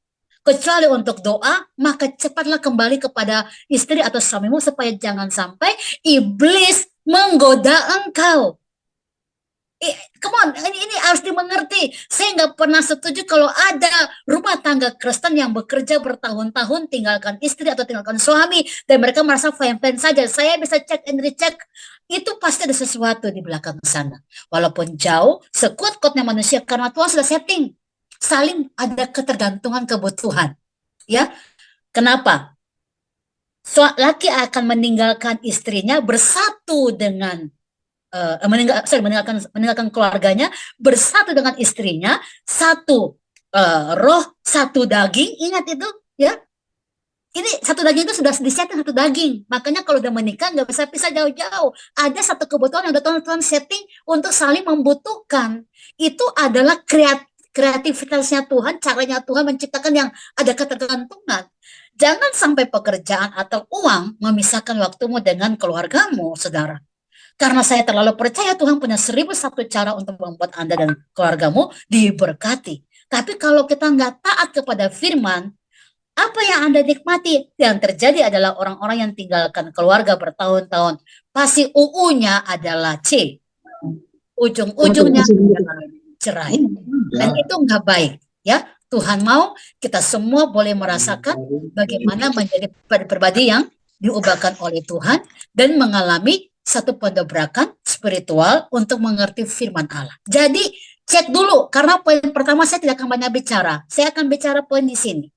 kecuali untuk doa, maka cepatlah kembali kepada istri atau suamimu supaya jangan sampai iblis menggoda engkau. Come on, ini harus dimengerti. Saya nggak pernah setuju kalau ada rumah tangga Kristen yang bekerja bertahun-tahun tinggalkan istri atau tinggalkan suami dan mereka merasa fine-fine saja. Saya bisa cek and recheck, itu pasti ada sesuatu di belakang sana. Walaupun jauh, sekuat-kuatnya manusia karena Tuhan sudah setting. Saling ada ketergantungan kebutuhan. Ya, kenapa? Laki akan meninggalkan istrinya bersatu dengan meninggalkan keluarganya, bersatu dengan istrinya, satu roh, satu daging. Ingat itu, ya. Ini satu daging itu sudah disetting satu daging. Makanya kalau udah menikah nggak bisa pisah jauh-jauh. Ada satu kebutuhan yang udah Tuhan setting untuk saling membutuhkan. Itu adalah kreativitasnya Tuhan, caranya Tuhan menciptakan yang ada ketergantungan. Jangan sampai pekerjaan atau uang memisahkan waktumu dengan keluargamu, saudara. Karena saya terlalu percaya Tuhan punya 1.001 cara untuk membuat Anda dan keluargamu diberkati. Tapi kalau kita nggak taat kepada firman, apa yang Anda nikmati? Yang terjadi adalah orang-orang yang tinggalkan keluarga bertahun-tahun. Pasti UU-nya adalah C. Ujung-ujungnya cerai. Dan itu nggak baik. Ya, Tuhan mau kita semua boleh merasakan bagaimana menjadi pribadi yang diubahkan oleh Tuhan dan mengalami satu pendobrakan spiritual untuk mengerti firman Allah. Jadi Cek dulu, karena poin pertama saya tidak akan banyak bicara. Saya akan bicara poin di sini.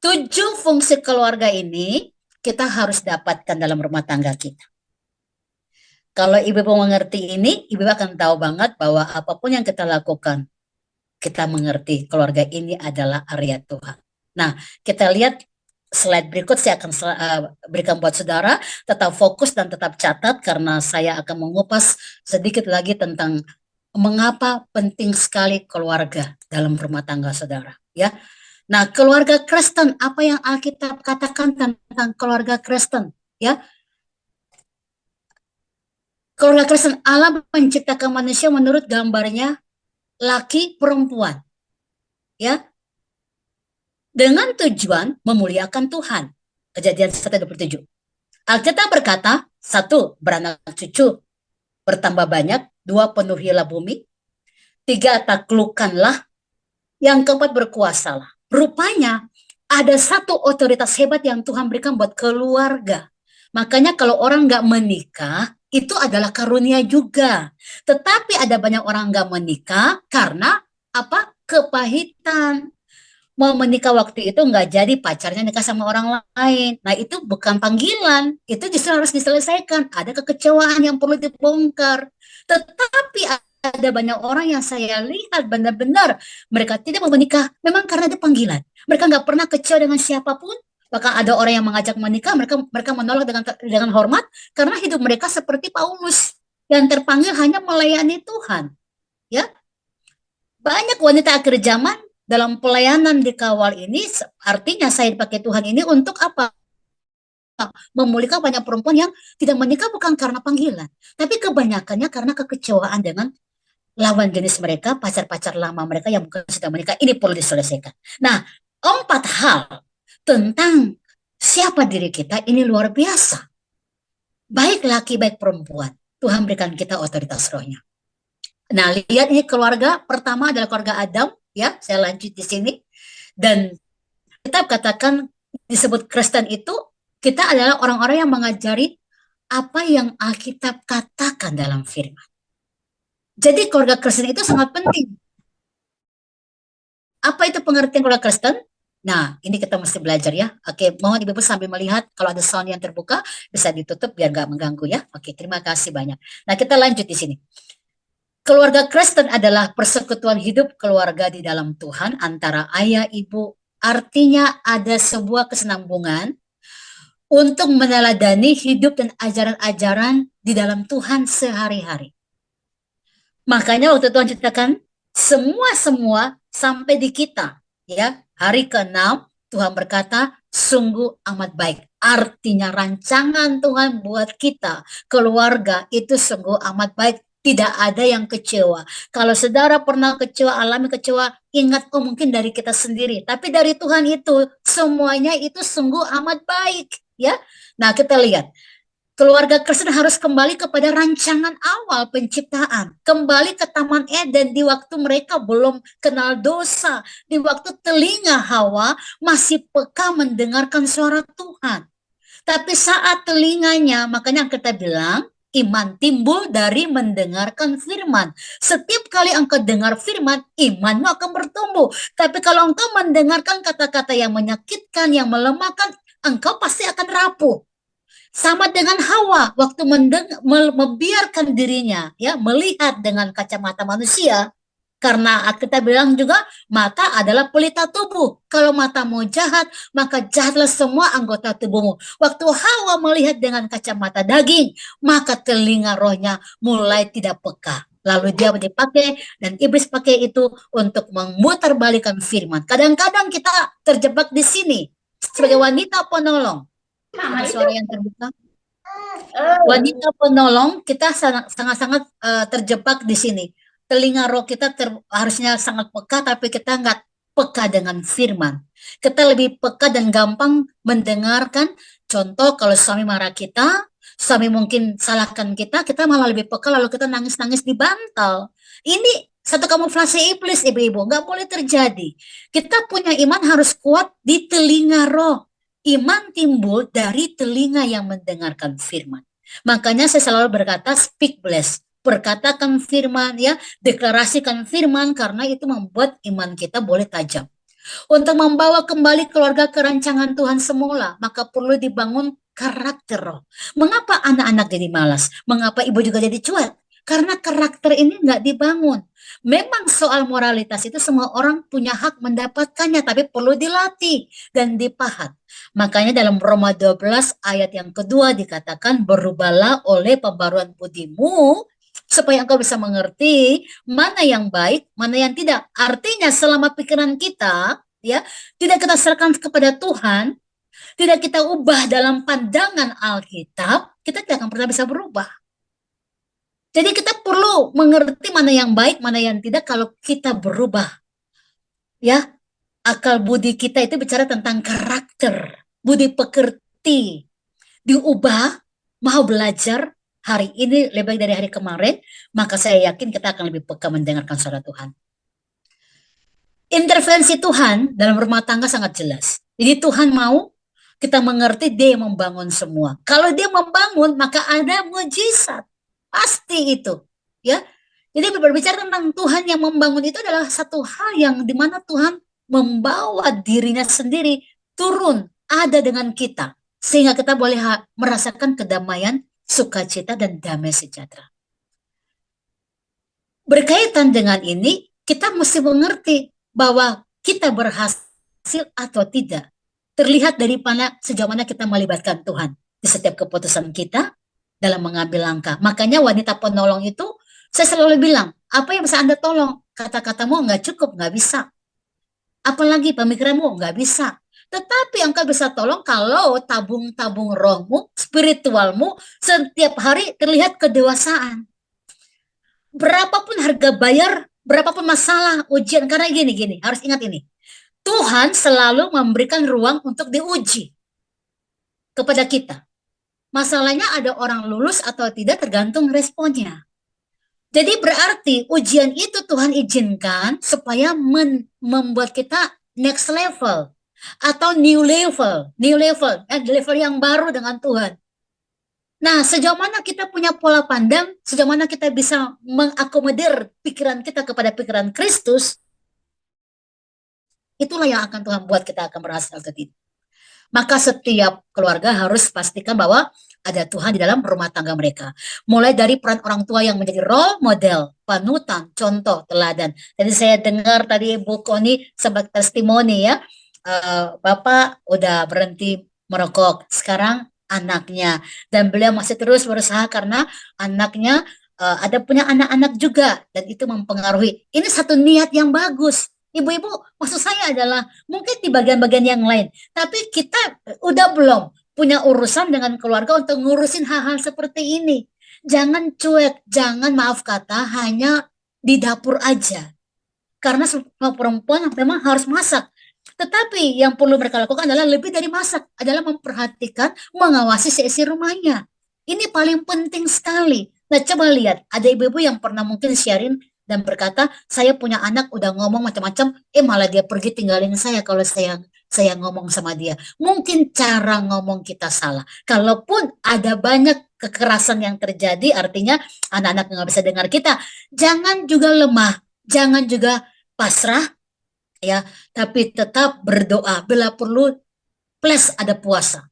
7 fungsi keluarga ini kita harus dapatkan dalam rumah tangga kita. Kalau ibu-ibu mengerti ini, ibu akan tahu banget bahwa apapun yang kita lakukan, kita mengerti keluarga ini adalah area Tuhan. Nah, kita lihat slide berikut saya akan berikan buat saudara. Tetap fokus dan tetap catat karena saya akan mengupas sedikit lagi tentang mengapa penting sekali keluarga dalam rumah tangga saudara. Ya, nah keluarga Kristen, apa yang Alkitab katakan tentang keluarga Kristen? Ya, keluarga Kristen, Allah menciptakan manusia menurut gambarnya laki perempuan. Ya, dengan tujuan memuliakan Tuhan. Kejadian 1:27. Alkitab berkata, 1. Beranak cucu, bertambah banyak. 2. Penuhilah bumi. 3. Taklukkanlah. Yang keempat, berkuasalah. Rupanya ada satu otoritas hebat yang Tuhan berikan buat keluarga. Makanya kalau orang nggak menikah, itu adalah karunia juga. Tetapi ada banyak orang nggak menikah karena apa? Kepahitan. Mau menikah waktu itu nggak jadi, pacarnya nikah sama orang lain. Nah itu bukan panggilan, itu justru harus diselesaikan. Ada kekecewaan yang perlu dibongkar. Tetapi ada banyak orang yang saya lihat benar-benar mereka tidak mau menikah, memang karena ada panggilan. Mereka nggak pernah kecewa dengan siapapun. Bahkan ada orang yang mengajak menikah, mereka menolak dengan hormat karena hidup mereka seperti Paulus yang terpanggil hanya melayani Tuhan. Ya, banyak wanita akhir zaman dalam pelayanan di kawal ini, artinya saya dipakai Tuhan ini untuk apa? Memulihkan banyak perempuan yang tidak menikah bukan karena panggilan, tapi kebanyakannya karena kekecewaan dengan lawan jenis mereka, pacar-pacar lama mereka yang bukan sudah menikah. Ini perlu diselesaikan. Nah, 4 hal tentang siapa diri kita ini luar biasa. Baik laki, baik perempuan. Tuhan berikan kita otoritas rohnya. Nah, lihat ini keluarga. Pertama adalah keluarga Adam. Ya, saya lanjut di sini. Dan kita katakan disebut Kristen itu, kita adalah orang-orang yang mengajari apa yang Alkitab katakan dalam firman. Jadi keluarga Kristen itu sangat penting. Apa itu pengertian keluarga Kristen? Nah, ini kita mesti belajar ya. Oke, mohon ibu-ibu sambil melihat kalau ada sound yang terbuka, bisa ditutup biar nggak mengganggu ya. Oke, terima kasih banyak. Nah, kita lanjut di sini. Keluarga Kristen adalah persekutuan hidup keluarga di dalam Tuhan antara ayah ibu. Artinya ada sebuah kesinambungan untuk meneladani hidup dan ajaran-ajaran di dalam Tuhan sehari-hari. Makanya waktu Tuhan ciptakan semua sampai di kita, ya. Hari ke-6 Tuhan berkata, sungguh amat baik. Artinya rancangan Tuhan buat kita, keluarga itu sungguh amat baik. Tidak ada yang kecewa. Kalau saudara pernah kecewa, alami kecewa, ingat mungkin dari kita sendiri. Tapi dari Tuhan itu, semuanya itu sungguh amat baik. Ya, nah kita lihat. Keluarga Kristen harus kembali kepada rancangan awal penciptaan. Kembali ke Taman Eden di waktu mereka belum kenal dosa. Di waktu telinga Hawa masih peka mendengarkan suara Tuhan. Tapi saat telinganya, makanya kita bilang, iman timbul dari mendengarkan firman. Setiap kali engkau dengar firman, imanmu akan bertumbuh. Tapi kalau engkau mendengarkan kata-kata yang menyakitkan, yang melemahkan, engkau pasti akan rapuh. Sama dengan Hawa, waktu membiarkan dirinya ya melihat dengan kacamata manusia. Karena kita bilang juga mata adalah pelita tubuh. Kalau matamu jahat, maka jahatlah semua anggota tubuhmu. Waktu Hawa melihat dengan kacamata daging, maka telinga rohnya mulai tidak peka. Lalu dia dipakai dan iblis pakai itu untuk memutarbalikkan firman. Kadang-kadang kita terjebak di sini sebagai wanita penolong. Ada suara yang terbuka. Wanita penolong kita sangat-sangat terjebak di sini. Telinga roh kita harusnya sangat peka, tapi kita nggak peka dengan firman. Kita lebih peka dan gampang mendengarkan. Contoh kalau suami marah kita, suami mungkin salahkan kita malah lebih peka lalu kita nangis-nangis di bantal. Ini satu kamuflase iblis, ibu-ibu. Nggak boleh terjadi. Kita punya iman harus kuat di telinga roh. Iman timbul dari telinga yang mendengarkan firman. Makanya saya selalu berkata, speak bless. berkatakan firman ya, deklarasikan firman karena itu membuat iman kita boleh tajam. Untuk membawa kembali keluarga ke rancangan Tuhan semula, maka perlu dibangun karakter roh. Mengapa anak-anak jadi malas? Mengapa ibu juga jadi cuek? Karena karakter ini nggak dibangun. Memang soal moralitas itu semua orang punya hak mendapatkannya, tapi perlu dilatih dan dipahat. Makanya dalam Roma 12 ayat yang kedua dikatakan, berubahlah oleh pembaruan budimu, supaya engkau bisa mengerti mana yang baik, mana yang tidak. Artinya selama pikiran kita ya tidak kita serahkan kepada Tuhan, tidak kita ubah dalam pandangan Alkitab, kita tidak akan pernah bisa berubah. Jadi kita perlu mengerti mana yang baik, mana yang tidak kalau kita berubah. Ya, akal budi kita itu bicara tentang karakter, budi pekerti, diubah, mau belajar, hari ini lebih baik dari hari kemarin, maka saya yakin kita akan lebih peka mendengarkan suara Tuhan. Intervensi Tuhan dalam rumah tangga sangat jelas. Jadi Tuhan mau kita mengerti dia yang membangun semua. Kalau dia membangun, maka ada mujizat. Pasti itu. Ya. Jadi berbicara tentang Tuhan yang membangun itu adalah satu hal yang dimana Tuhan membawa dirinya sendiri turun ada dengan kita. Sehingga kita boleh merasakan kedamaian, sukacita, dan damai sejahtera. Berkaitan dengan ini, kita mesti mengerti bahwa kita berhasil atau tidak terlihat dari sejauh mana kita melibatkan Tuhan di setiap keputusan kita dalam mengambil langkah. Makanya wanita penolong itu, saya selalu bilang, apa yang bisa Anda tolong? Kata-katamu nggak cukup, nggak bisa. Apalagi pemikiranmu nggak bisa. Tetapi engkau bisa tolong kalau tabung-tabung rohmu, spiritualmu, setiap hari terlihat kedewasaan. Berapapun harga bayar, berapapun masalah, ujian, karena gini, harus ingat ini. Tuhan selalu memberikan ruang untuk diuji kepada kita. Masalahnya ada orang lulus atau tidak tergantung responnya. Jadi berarti ujian itu Tuhan izinkan supaya membuat kita next level atau new level yang baru dengan Tuhan. Nah, sejauh mana kita punya pola pandang, sejauh mana kita bisa mengakomodir pikiran kita kepada pikiran Kristus, itulah yang akan Tuhan buat kita akan berhasil atau tidak. Maka setiap keluarga harus pastikan bahwa ada Tuhan di dalam rumah tangga mereka. Mulai dari peran orang tua yang menjadi role model, panutan, contoh, teladan. Jadi saya dengar tadi Ibu Koni sebagai testimoni ya, Bapak udah berhenti merokok, sekarang anaknya. Dan beliau masih terus berusaha karena anaknya ada punya anak-anak juga. Dan itu mempengaruhi. Ini satu niat yang bagus. Ibu-ibu, maksud saya adalah mungkin di bagian-bagian yang lain. Tapi kita udah belum punya urusan dengan keluarga untuk ngurusin hal-hal seperti ini. Jangan cuek, jangan maaf kata hanya di dapur aja. Karena semua perempuan memang harus masak. Tetapi yang perlu mereka lakukan adalah lebih dari masak, adalah memperhatikan, mengawasi seisi rumahnya. Ini paling penting sekali. Nah, coba lihat, ada ibu-ibu yang pernah mungkin sharing dan berkata, saya punya anak udah ngomong macam-macam, malah dia pergi tinggalin saya kalau saya ngomong sama dia. Mungkin cara ngomong kita salah. Kalaupun ada banyak kekerasan yang terjadi, artinya anak-anak nggak bisa dengar kita. Jangan juga lemah, jangan juga pasrah, ya, tapi tetap berdoa. Bila perlu, plus ada puasa.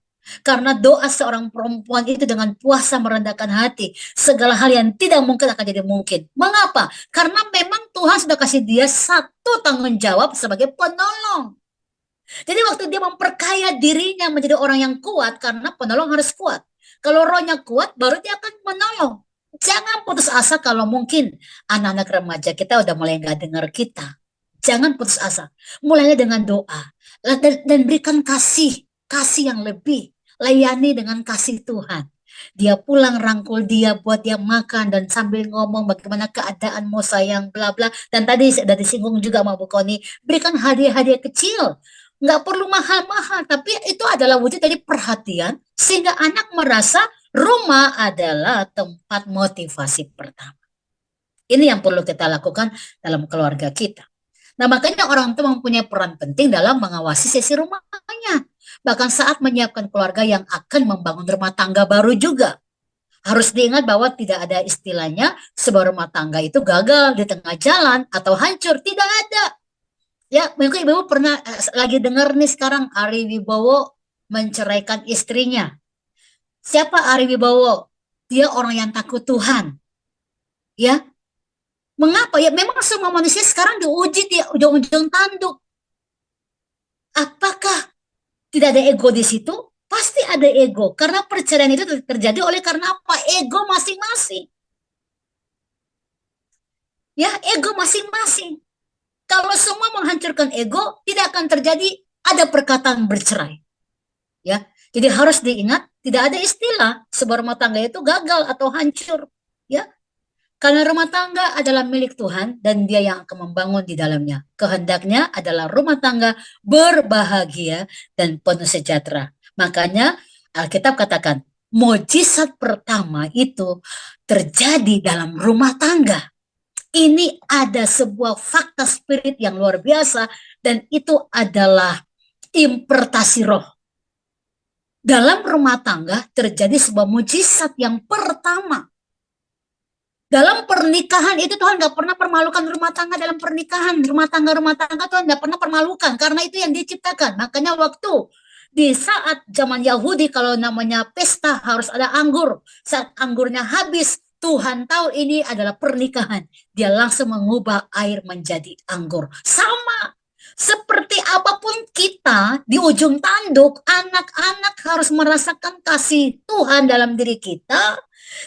Karena doa seorang perempuan itu dengan puasa merendahkan hati, segala hal yang tidak mungkin akan jadi mungkin. Mengapa? Karena memang Tuhan sudah kasih dia satu tanggung jawab sebagai penolong. Jadi waktu dia memperkaya dirinya menjadi orang yang kuat, karena penolong harus kuat. Kalau rohnya kuat, baru dia akan menolong. Jangan putus asa kalau mungkin anak-anak remaja kita udah mulai nggak dengar kita. Jangan putus asa. Mulainya dengan doa. Dan berikan kasih yang lebih. Layani dengan kasih Tuhan. Dia pulang rangkul dia, buat dia makan dan sambil ngomong bagaimana keadaanmu sayang, bla bla. Dan tadi sudah disinggung juga sama Bu Koni, berikan hadiah-hadiah kecil. Nggak perlu mahal-mahal, tapi itu adalah wujud dari perhatian sehingga anak merasa rumah adalah tempat motivasi pertama. Ini yang perlu kita lakukan dalam keluarga kita. Nah, makanya orang tua mempunyai peran penting dalam mengawasi sisi rumahnya. Bahkan saat menyiapkan keluarga yang akan membangun rumah tangga baru juga. Harus diingat bahwa tidak ada istilahnya sebuah rumah tangga itu gagal di tengah jalan atau hancur. Tidak ada. Ya, mungkin ibu pernah lagi dengar nih sekarang Ari Wibowo menceraikan istrinya. Siapa Ari Wibowo? Dia orang yang takut Tuhan. Ya, mengapa? Ya, memang semua manusia sekarang diuji di ujung-ujung tanduk. Apakah tidak ada ego di situ? Pasti ada ego. Karena perceraian itu terjadi oleh karena apa? Ego masing-masing. Ya, ego masing-masing. Kalau semua menghancurkan ego, tidak akan terjadi ada perkataan bercerai. Ya, jadi harus diingat, tidak ada istilah sebuah rumah tangga itu gagal atau hancur. Ya, karena rumah tangga adalah milik Tuhan dan Dia yang akan membangun di dalamnya. Kehendaknya adalah rumah tangga berbahagia dan penuh sejahtera. Makanya Alkitab katakan, mujizat pertama itu terjadi dalam rumah tangga. Ini ada sebuah fakta spirit yang luar biasa dan itu adalah impartasi roh. Dalam rumah tangga terjadi sebuah mujizat yang pertama. Dalam pernikahan itu Tuhan gak pernah permalukan rumah tangga dalam pernikahan. Rumah tangga Tuhan gak pernah permalukan karena itu yang diciptakan. Makanya waktu di saat zaman Yahudi kalau namanya pesta harus ada anggur. Saat anggurnya habis, Tuhan tahu ini adalah pernikahan. Dia langsung mengubah air menjadi anggur. Sama seperti apapun kita di ujung tanduk, anak-anak harus merasakan kasih Tuhan dalam diri kita.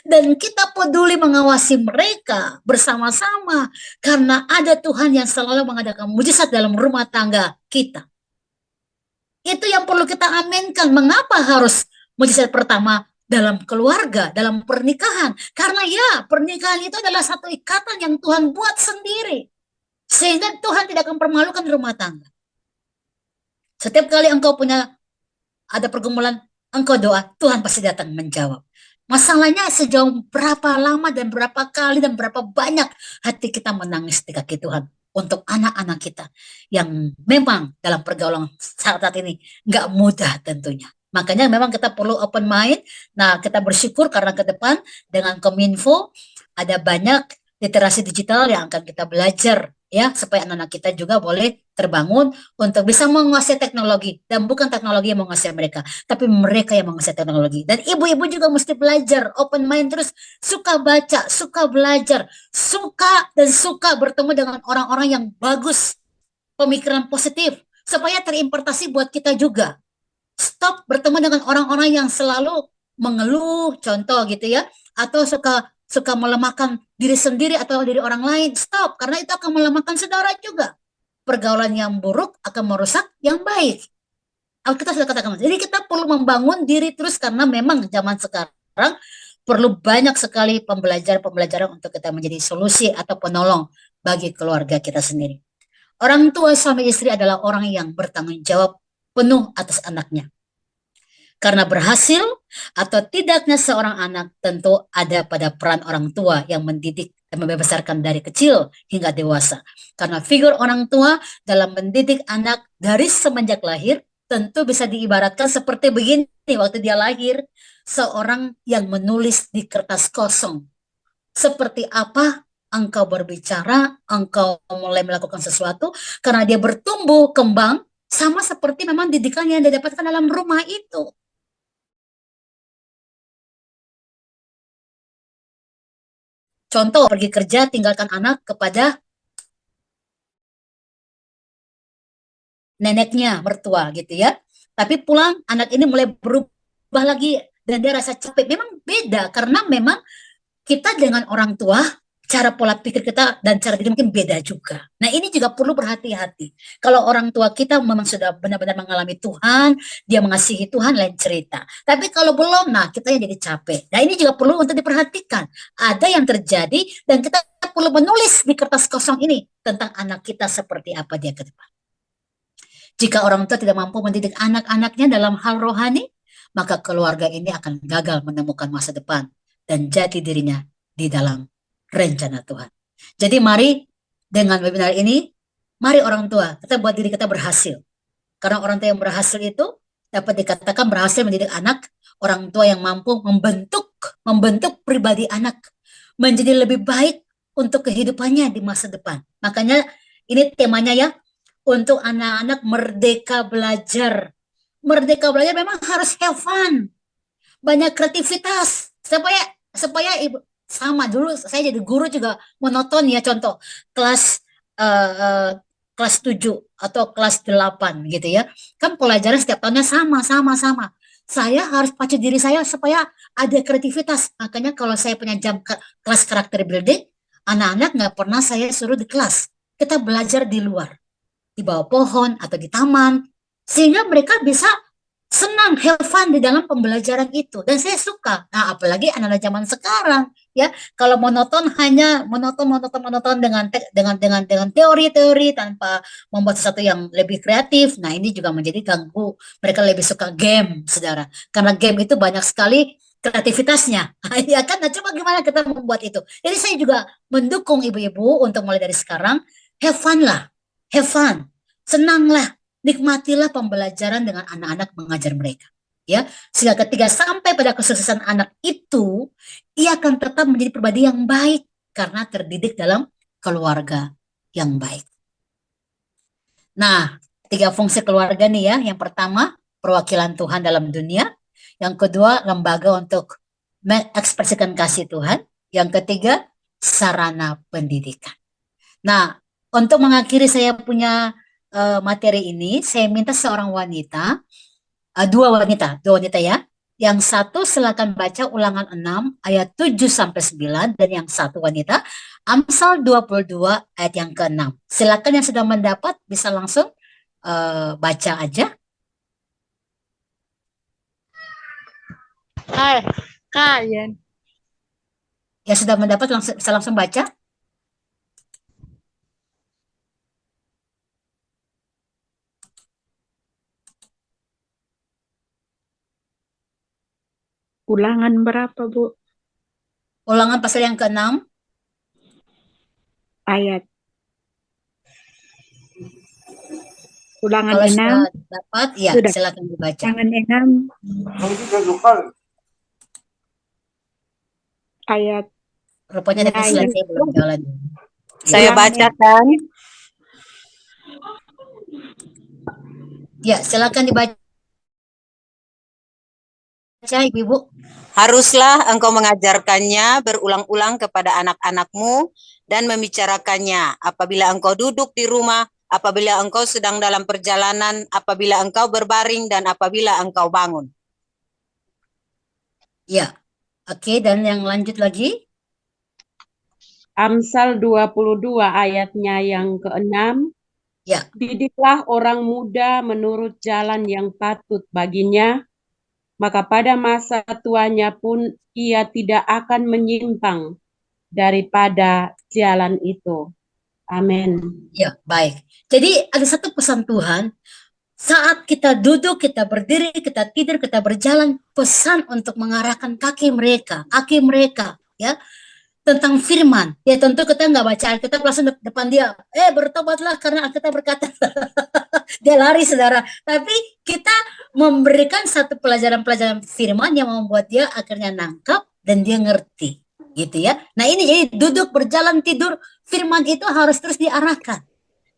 Dan kita peduli mengawasi mereka bersama-sama. Karena ada Tuhan yang selalu mengadakan mujizat dalam rumah tangga kita. Itu yang perlu kita aminkan. Mengapa harus mujizat pertama dalam keluarga, dalam pernikahan? Karena ya, pernikahan itu adalah satu ikatan yang Tuhan buat sendiri. Sehingga Tuhan tidak akan permalukan rumah tangga. Setiap kali engkau ada pergumulan, engkau doa, Tuhan pasti datang menjawab. Masalahnya sejauh berapa lama dan berapa kali dan berapa banyak hati kita menangis di kaki Tuhan. Untuk anak-anak kita yang memang dalam pergaulan saat ini nggak mudah tentunya. Makanya memang kita perlu open mind. Nah, kita bersyukur karena ke depan dengan Kominfo ada banyak literasi digital yang akan kita belajar ya supaya anak-anak kita juga boleh terbangun untuk bisa menguasai teknologi dan bukan teknologi yang menguasai mereka, tapi mereka yang menguasai teknologi. Dan ibu-ibu juga mesti belajar open mind terus, suka baca, suka belajar, suka bertemu dengan orang-orang yang bagus, pemikiran positif supaya terimpartasi buat kita juga. Stop bertemu dengan orang-orang yang selalu mengeluh, contoh gitu ya, atau suka melemahkan diri sendiri atau diri orang lain. Stop, karena itu akan melemahkan saudara juga. Pergaulan yang buruk akan merusak yang baik. Kita sudah katakan. Jadi kita perlu membangun diri terus karena memang zaman sekarang perlu banyak sekali pembelajaran untuk kita menjadi solusi atau penolong bagi keluarga kita sendiri. Orang tua suami istri adalah orang yang bertanggung jawab penuh atas anaknya. Karena berhasil atau tidaknya seorang anak tentu ada pada peran orang tua yang mendidik dan membesarkan dari kecil hingga dewasa. Karena figur orang tua dalam mendidik anak dari semenjak lahir tentu bisa diibaratkan seperti begini waktu dia lahir, seorang yang menulis di kertas kosong. Seperti apa engkau berbicara, engkau mulai melakukan sesuatu, karena dia bertumbuh kembang sama seperti memang didikan yang didapatkan dalam rumah itu. Contoh, pergi kerja, tinggalkan anak kepada neneknya, mertua gitu ya. Tapi pulang, anak ini mulai berubah lagi dan dia rasa capek. Memang beda, karena memang kita dengan orang tua, cara pola pikir kita dan cara diri mungkin beda juga. Nah ini juga perlu berhati-hati. Kalau orang tua kita memang sudah benar-benar mengalami Tuhan, dia mengasihi Tuhan, lain cerita. Tapi kalau belum, nah kita yang jadi capek. Nah ini juga perlu untuk diperhatikan. Ada yang terjadi dan kita perlu menulis di kertas kosong ini tentang anak kita seperti apa dia ke depan. Jika orang tua tidak mampu mendidik anak-anaknya dalam hal rohani, maka keluarga ini akan gagal menemukan masa depan dan jati dirinya di dalam rencana Tuhan. Jadi mari dengan webinar ini, mari orang tua, kita buat diri kita berhasil. Karena orang tua yang berhasil itu dapat dikatakan berhasil mendidik anak, orang tua yang mampu membentuk membentuk pribadi anak menjadi lebih baik untuk kehidupannya di masa depan. Makanya ini temanya ya, untuk anak-anak merdeka belajar. Merdeka belajar memang harus have fun, banyak kreativitas supaya ibu sama dulu saya jadi guru juga monoton ya, contoh kelas eh, eh, kelas 7 atau kelas 8 gitu ya, kan pelajaran setiap tahunnya sama. Saya harus pacu diri saya supaya ada kreativitas. Makanya kalau saya punya jam kelas karakter building, anak-anak nggak pernah saya suruh di kelas, kita belajar di luar, di bawah pohon atau di taman, sehingga mereka bisa senang, have fun di dalam pembelajaran itu. Dan saya suka. Nah, apalagi anak-anak zaman sekarang ya, kalau hanya monoton dengan teori-teori tanpa membuat sesuatu yang lebih kreatif. Nah, ini juga menjadi ganggu. Mereka lebih suka game, saudara. Karena game itu banyak sekali kreativitasnya. Ya kan? Nah, coba gimana kita membuat itu. Jadi saya juga mendukung ibu-ibu untuk mulai dari sekarang, have fun lah. Have fun. Senanglah, nikmatilah pembelajaran dengan anak-anak, mengajar mereka. Ya, sehingga ketika sampai pada kesuksesan anak itu, ia akan tetap menjadi pribadi yang baik karena terdidik dalam keluarga yang baik. Nah, 3 fungsi keluarga nih ya. Yang pertama, perwakilan Tuhan dalam dunia. Yang kedua, lembaga untuk mengekspresikan kasih Tuhan. Yang ketiga, sarana pendidikan. Nah, untuk mengakhiri saya punya materi ini, saya minta seorang wanita, dua wanita ya. Yang satu silakan baca Ulangan 6 ayat 7 sampai 9, dan yang satu wanita Amsal 22 ayat yang ke-6. Silakan yang sudah mendapat bisa langsung baca aja. Hai, kalian. Yang sudah mendapat bisa langsung baca. Ulangan berapa, Bu? Ulangan pasal yang ke-6 Ayat. Ulangan kalau 6, sudah dapat ya sudah. silakan dibaca. Ulangan 6, ayat. Rupanya tadi ayat. slide saya belum jalan. Saya Ulangan bacakan. Ya, silakan dibaca Ibu. Haruslah engkau mengajarkannya berulang-ulang kepada anak-anakmu dan membicarakannya apabila engkau duduk di rumah, apabila engkau sedang dalam perjalanan, apabila engkau berbaring, dan apabila engkau bangun. Ya, oke, dan yang lanjut lagi. Amsal 22 ayatnya yang ke-6. Ya. Didiklah orang muda menurut jalan yang patut baginya, maka pada masa tuanya pun ia tidak akan menyimpang daripada jalan itu. Amin. Ya, baik. Jadi ada satu pesan Tuhan, saat kita duduk, kita berdiri, kita tidur, kita berjalan, pesan untuk mengarahkan kaki mereka, ya, tentang firman. Ya tentu kita nggak baca Alkitab langsung depan dia, bertobatlah karena Alkitab berkata. Dia lari, saudara. Tapi kita memberikan satu pelajaran-pelajaran firman yang membuat dia akhirnya nangkap dan dia ngerti. Gitu ya. Nah ini jadi duduk, berjalan, tidur, firman itu harus terus diarahkan.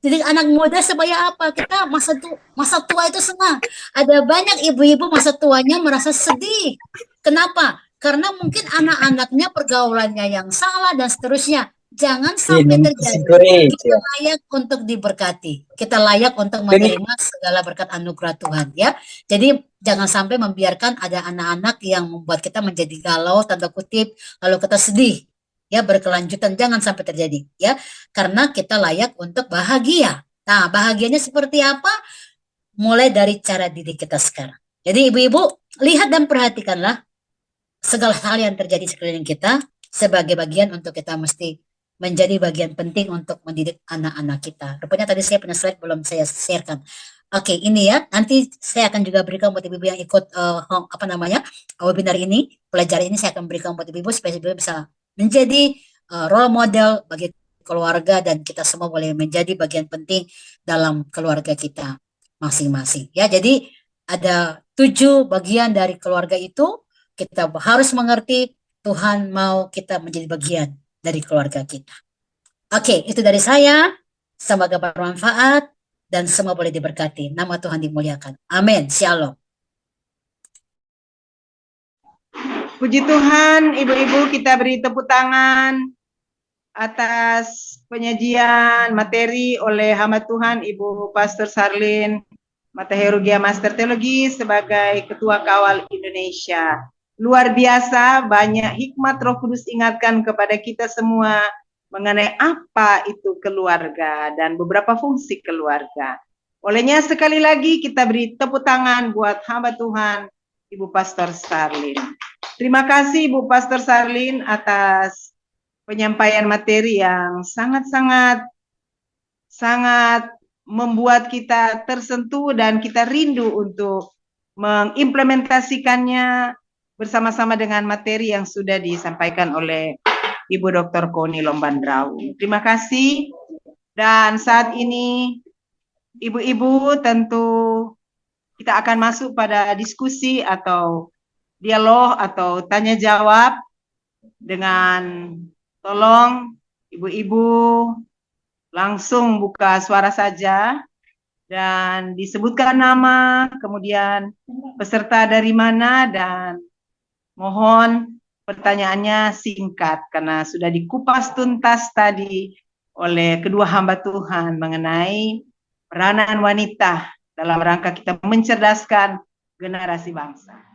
Jadi anak muda supaya apa? Kita masa tua itu senang. Ada banyak ibu-ibu masa tuanya merasa sedih. Kenapa? Karena mungkin anak-anaknya pergaulannya yang salah dan seterusnya. Jangan sampai terjadi. Kita layak untuk diberkati. Kita layak untuk menerima segala berkat anugerah Tuhan ya. Jadi jangan sampai membiarkan ada anak-anak yang membuat kita menjadi galau, tanda kutip, lalu kita sedih. Ya, berkelanjutan, jangan sampai terjadi ya. Karena kita layak untuk bahagia. Nah, bahagianya seperti apa? Mulai dari cara didik kita sekarang. Jadi ibu-ibu, lihat dan perhatikanlah segala hal yang terjadi sekeliling kita sebagai bagian untuk kita mesti menjadi bagian penting untuk mendidik anak-anak kita. Rupanya tadi saya punya slide belum saya sharekan. Oke, ini ya. Nanti saya akan juga berikan buat ibu-ibu yang ikut webinar ini, pelajaran ini saya akan berikan buat ibu-ibu supaya ibu bisa menjadi role model bagi keluarga dan kita semua boleh menjadi bagian penting dalam keluarga kita masing-masing. Ya, jadi ada 7 bagian dari keluarga itu. Kita harus mengerti Tuhan mau kita menjadi bagian dari keluarga kita. Oke, itu dari saya. Semoga bermanfaat dan semua boleh diberkati. Nama Tuhan dimuliakan. Amin. Shalom. Puji Tuhan, ibu-ibu kita beri tepuk tangan atas penyajian materi oleh hamba Tuhan Ibu Pastor Sarlin Mateherugia Master Teologi sebagai Ketua Kawal Indonesia. Luar biasa, banyak hikmat Roh Kudus ingatkan kepada kita semua mengenai apa itu keluarga dan beberapa fungsi keluarga. Olehnya sekali lagi kita beri tepuk tangan buat hamba Tuhan Ibu Pastor Sarlin. Terima kasih Ibu Pastor Sarlin atas penyampaian materi yang sangat-sangat membuat kita tersentuh dan kita rindu untuk mengimplementasikannya bersama-sama dengan materi yang sudah disampaikan oleh Ibu Dr. Connie Lombandraung. Terima kasih. Dan saat ini ibu-ibu tentu kita akan masuk pada diskusi atau dialog atau tanya jawab dengan tolong ibu-ibu langsung buka suara saja dan disebutkan nama, kemudian peserta dari mana, dan mohon pertanyaannya singkat karena sudah dikupas tuntas tadi oleh kedua hamba Tuhan mengenai peranan wanita dalam rangka kita mencerdaskan generasi bangsa.